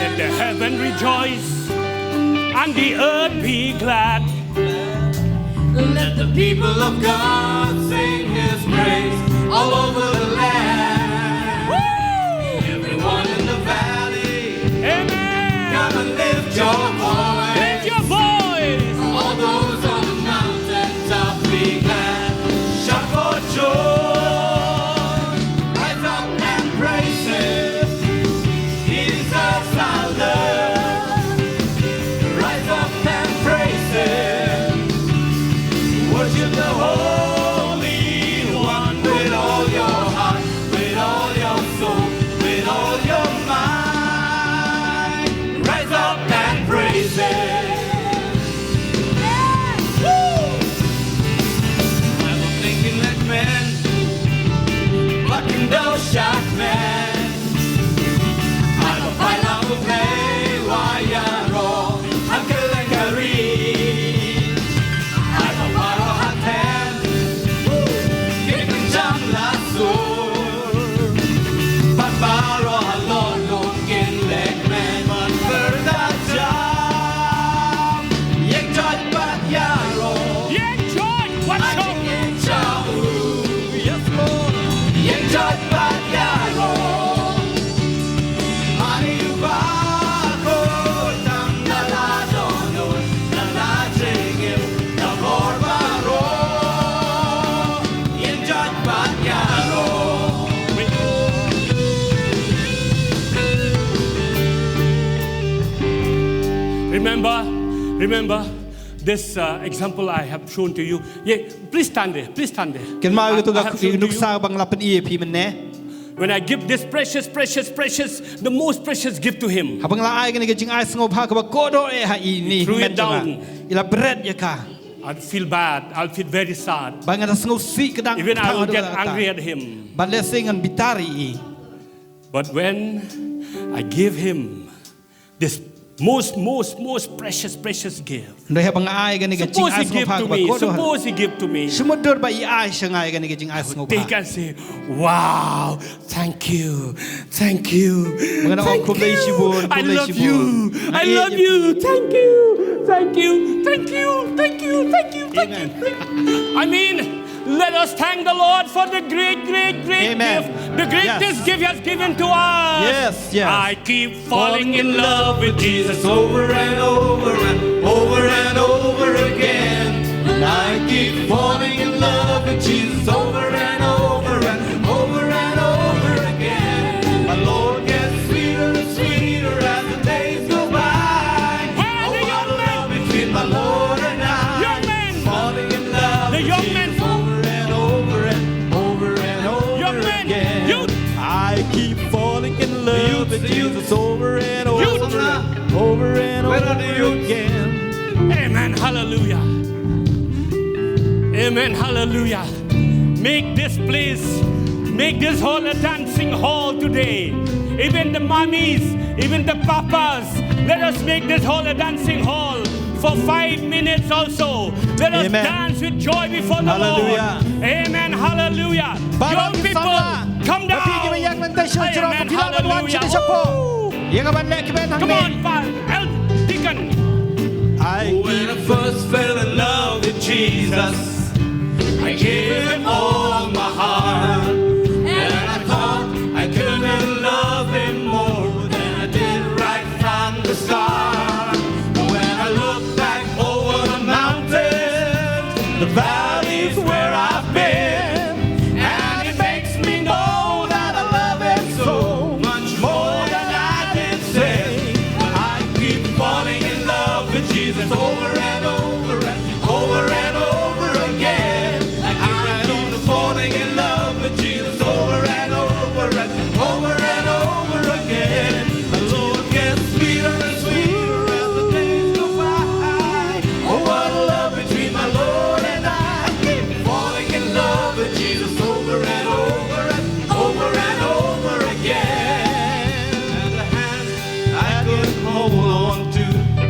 Let the heaven rejoice and the earth be glad. Let the people of God sing His praise all over the land. Everyone in the valley, amen. Come and lift your voice. Lift your voice. All those on the mountaintop, be glad. Shout for joy. Rise up and praise Him. He deserves our love. Rise up and praise Him. Worship the Holy One with all your heart, with all your soul, with all your mind. Rise up and praise Him. Woo! I was thinking like men, plucking those sharp men. I will find out who play why you're wrong. I'm killing Kaei. I will borrow her hand. Kicking jump lasso. But borrow her Lord looking like man. But for that job, yek judge but yaro. Yek judge what show? Yek judge. Yes Lord. Yek judge but yaro. Money you bako tam dala dono dala jengil the Lord baro. Yek judge but yaro. Remember, this example I have shown to you. Yeah, please stand there. Please stand there. Ken ma I tu ga have shown to nuk you. sa bang lapan ie pi men ne. When I give this precious, the most precious gift to him, Habang la ai kan ke jing ai sngo pha ka ba ko do e ha i ni Threw it men down. ila bread ya ka. I'll feel bad. I'll feel very sad. Bang ada sngo si kedang. Even I will get angry at him. Ban le singan bitari. But when I give him this most precious gift, Ndo he bang ai kan ke jing suppose ai he sngo give pha to ka ba me, ko do. suppose he give to me, Sumudur ba i ai sangai kan ke jing ai sngo they pha. can say, wow, thank you, thank you, Mga thank kum lay sibon, I kum lay love sibon. you, I Ay, love you, thank you, thank you, thank you, thank you, thank you, thank you. I mean, let us thank the Lord for the great Amen. gift, the greatest Yes. gift He has given to us. Yes, yes. I keep falling in love with Jesus over and over and over and over again. And I keep falling in love with Jesus over and over and over and over again. My Lord gets sweeter and sweeter as the days go by. Where are the young what a men? love between my Lord and I. Young men. Falling in love The with young Jesus men. over and over and over and over Young men. again. Youth. I keep falling in love with Jesus over and over Youth. and over and over again. Amen. Hallelujah. Amen. Hallelujah. Make this place, make this hall a dancing hall today. Even the mummies, even the papas, let us make this hall a dancing hall for 5 minutes also. Let us Amen. dance with joy before the Hallelujah. Lord. Amen. Hallelujah. Young people, come down. Amen. Hallelujah. Woo. Come on, El Deacon. When I first fell in love with Jesus, I gave him all my heart. And I thought I couldn't love him more than I did right from the start. When I look back over the mountains, the valleys where I've been, and it makes me know that I love him so much more than I did say. I keep falling in love with Jesus over and over and over and over again. I keep on falling in love with Jesus over and over and over and over again. The Lord gets sweeter and sweeter as the days go by. Oh, what a love between my Lord and I. I keep falling in love with Jesus over and over and over and over again. And the hand I could hold on to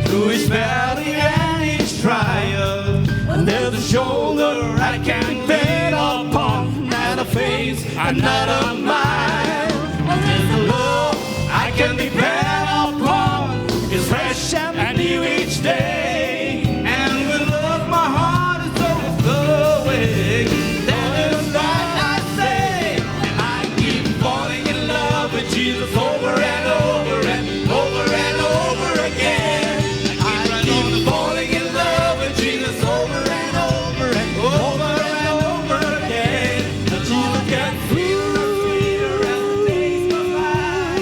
through each valley and each trial. And there's a shoulder I can lean upon, and a face another mile. And there's a love I can depend upon. It's fresh and new each day. And with love my heart is overflowing. That is why I say I keep falling in love with Jesus over and over and over and over again. I keep falling in love with Jesus over and over and over and over again. Jesus gets sweeter and sweeter as the days go by.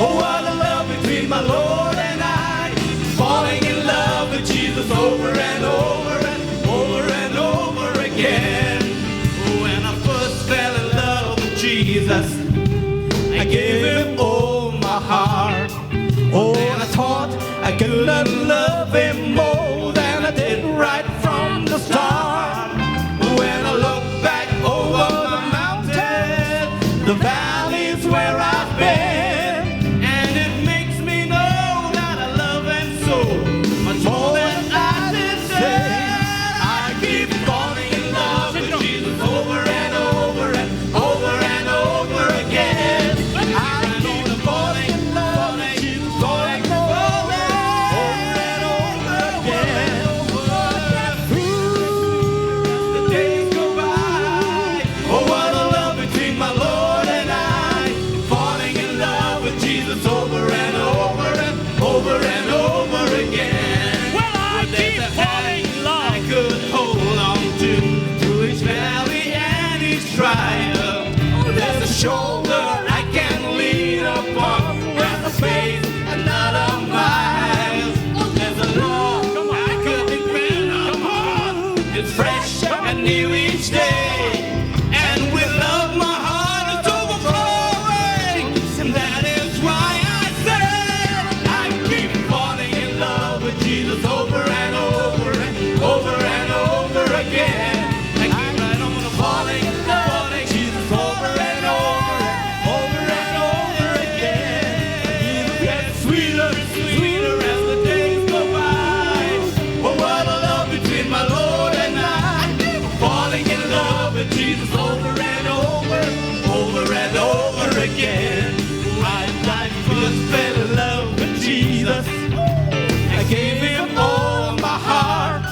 Oh, what a love between my Lord and I. Falling in love with Jesus over and over and over and over again. When I first fell in love with Jesus, I gave him all my heart. Oh, and I thought I couldn't love him more than I did right from the start. When I look back over the mountain, the valleys where I've been, and it makes me know that I love him so much more than I did say. I keep falling in love with Jesus over and over and over and over again. I keep falling in love with Jesus over and over and over new each day. And with love my heart is overflowing. And that is why I say I keep falling in love with Jesus over and over and over and over again. I keep right on falling in love with Jesus over and over and over again. Jesus gets sweeter and sweeter as the days go by. Oh, what a love between my Lord and I. Falling in love with Jesus over and over and over again. I first fell in love with Jesus. I gave him all my heart,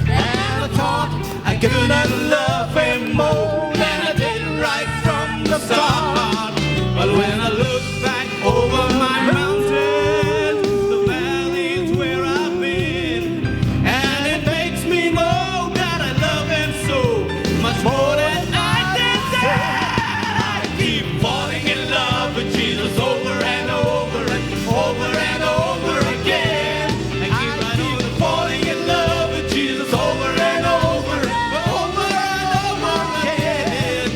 and I thought I could not love him more than I did right from the start. But when I look back over my mountains, the valleys where I've been, and it makes me know that I love him so much more than I did then. I keep falling in love with Jesus over and over and over and over again. I keep right on falling in love with Jesus over and over and over again.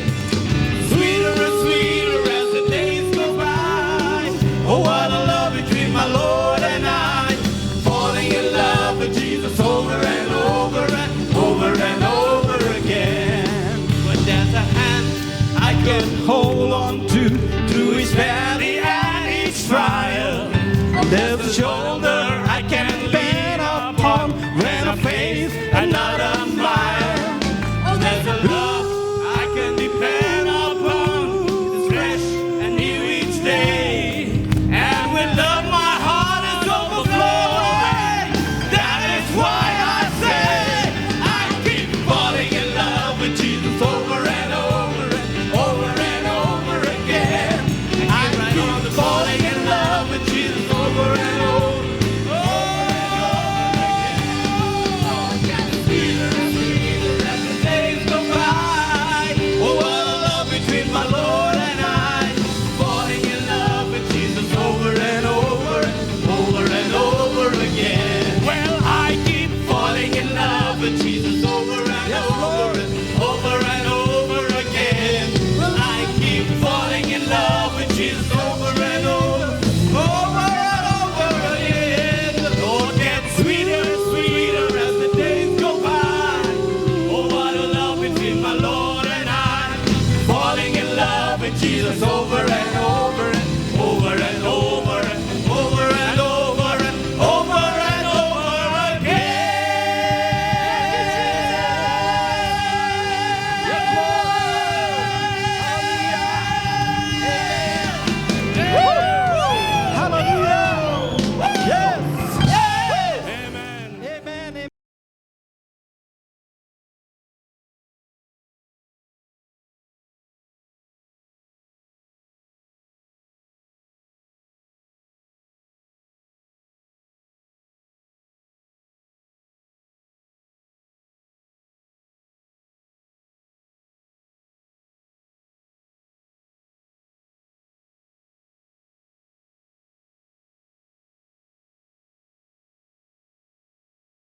Sweeter and sweeter as the days go by. Oh, what a love between my Lord and I. Falling in love with Jesus over and over and over and over again. But there's a hand I can hold on to through each valley and each trial. There's a shoulder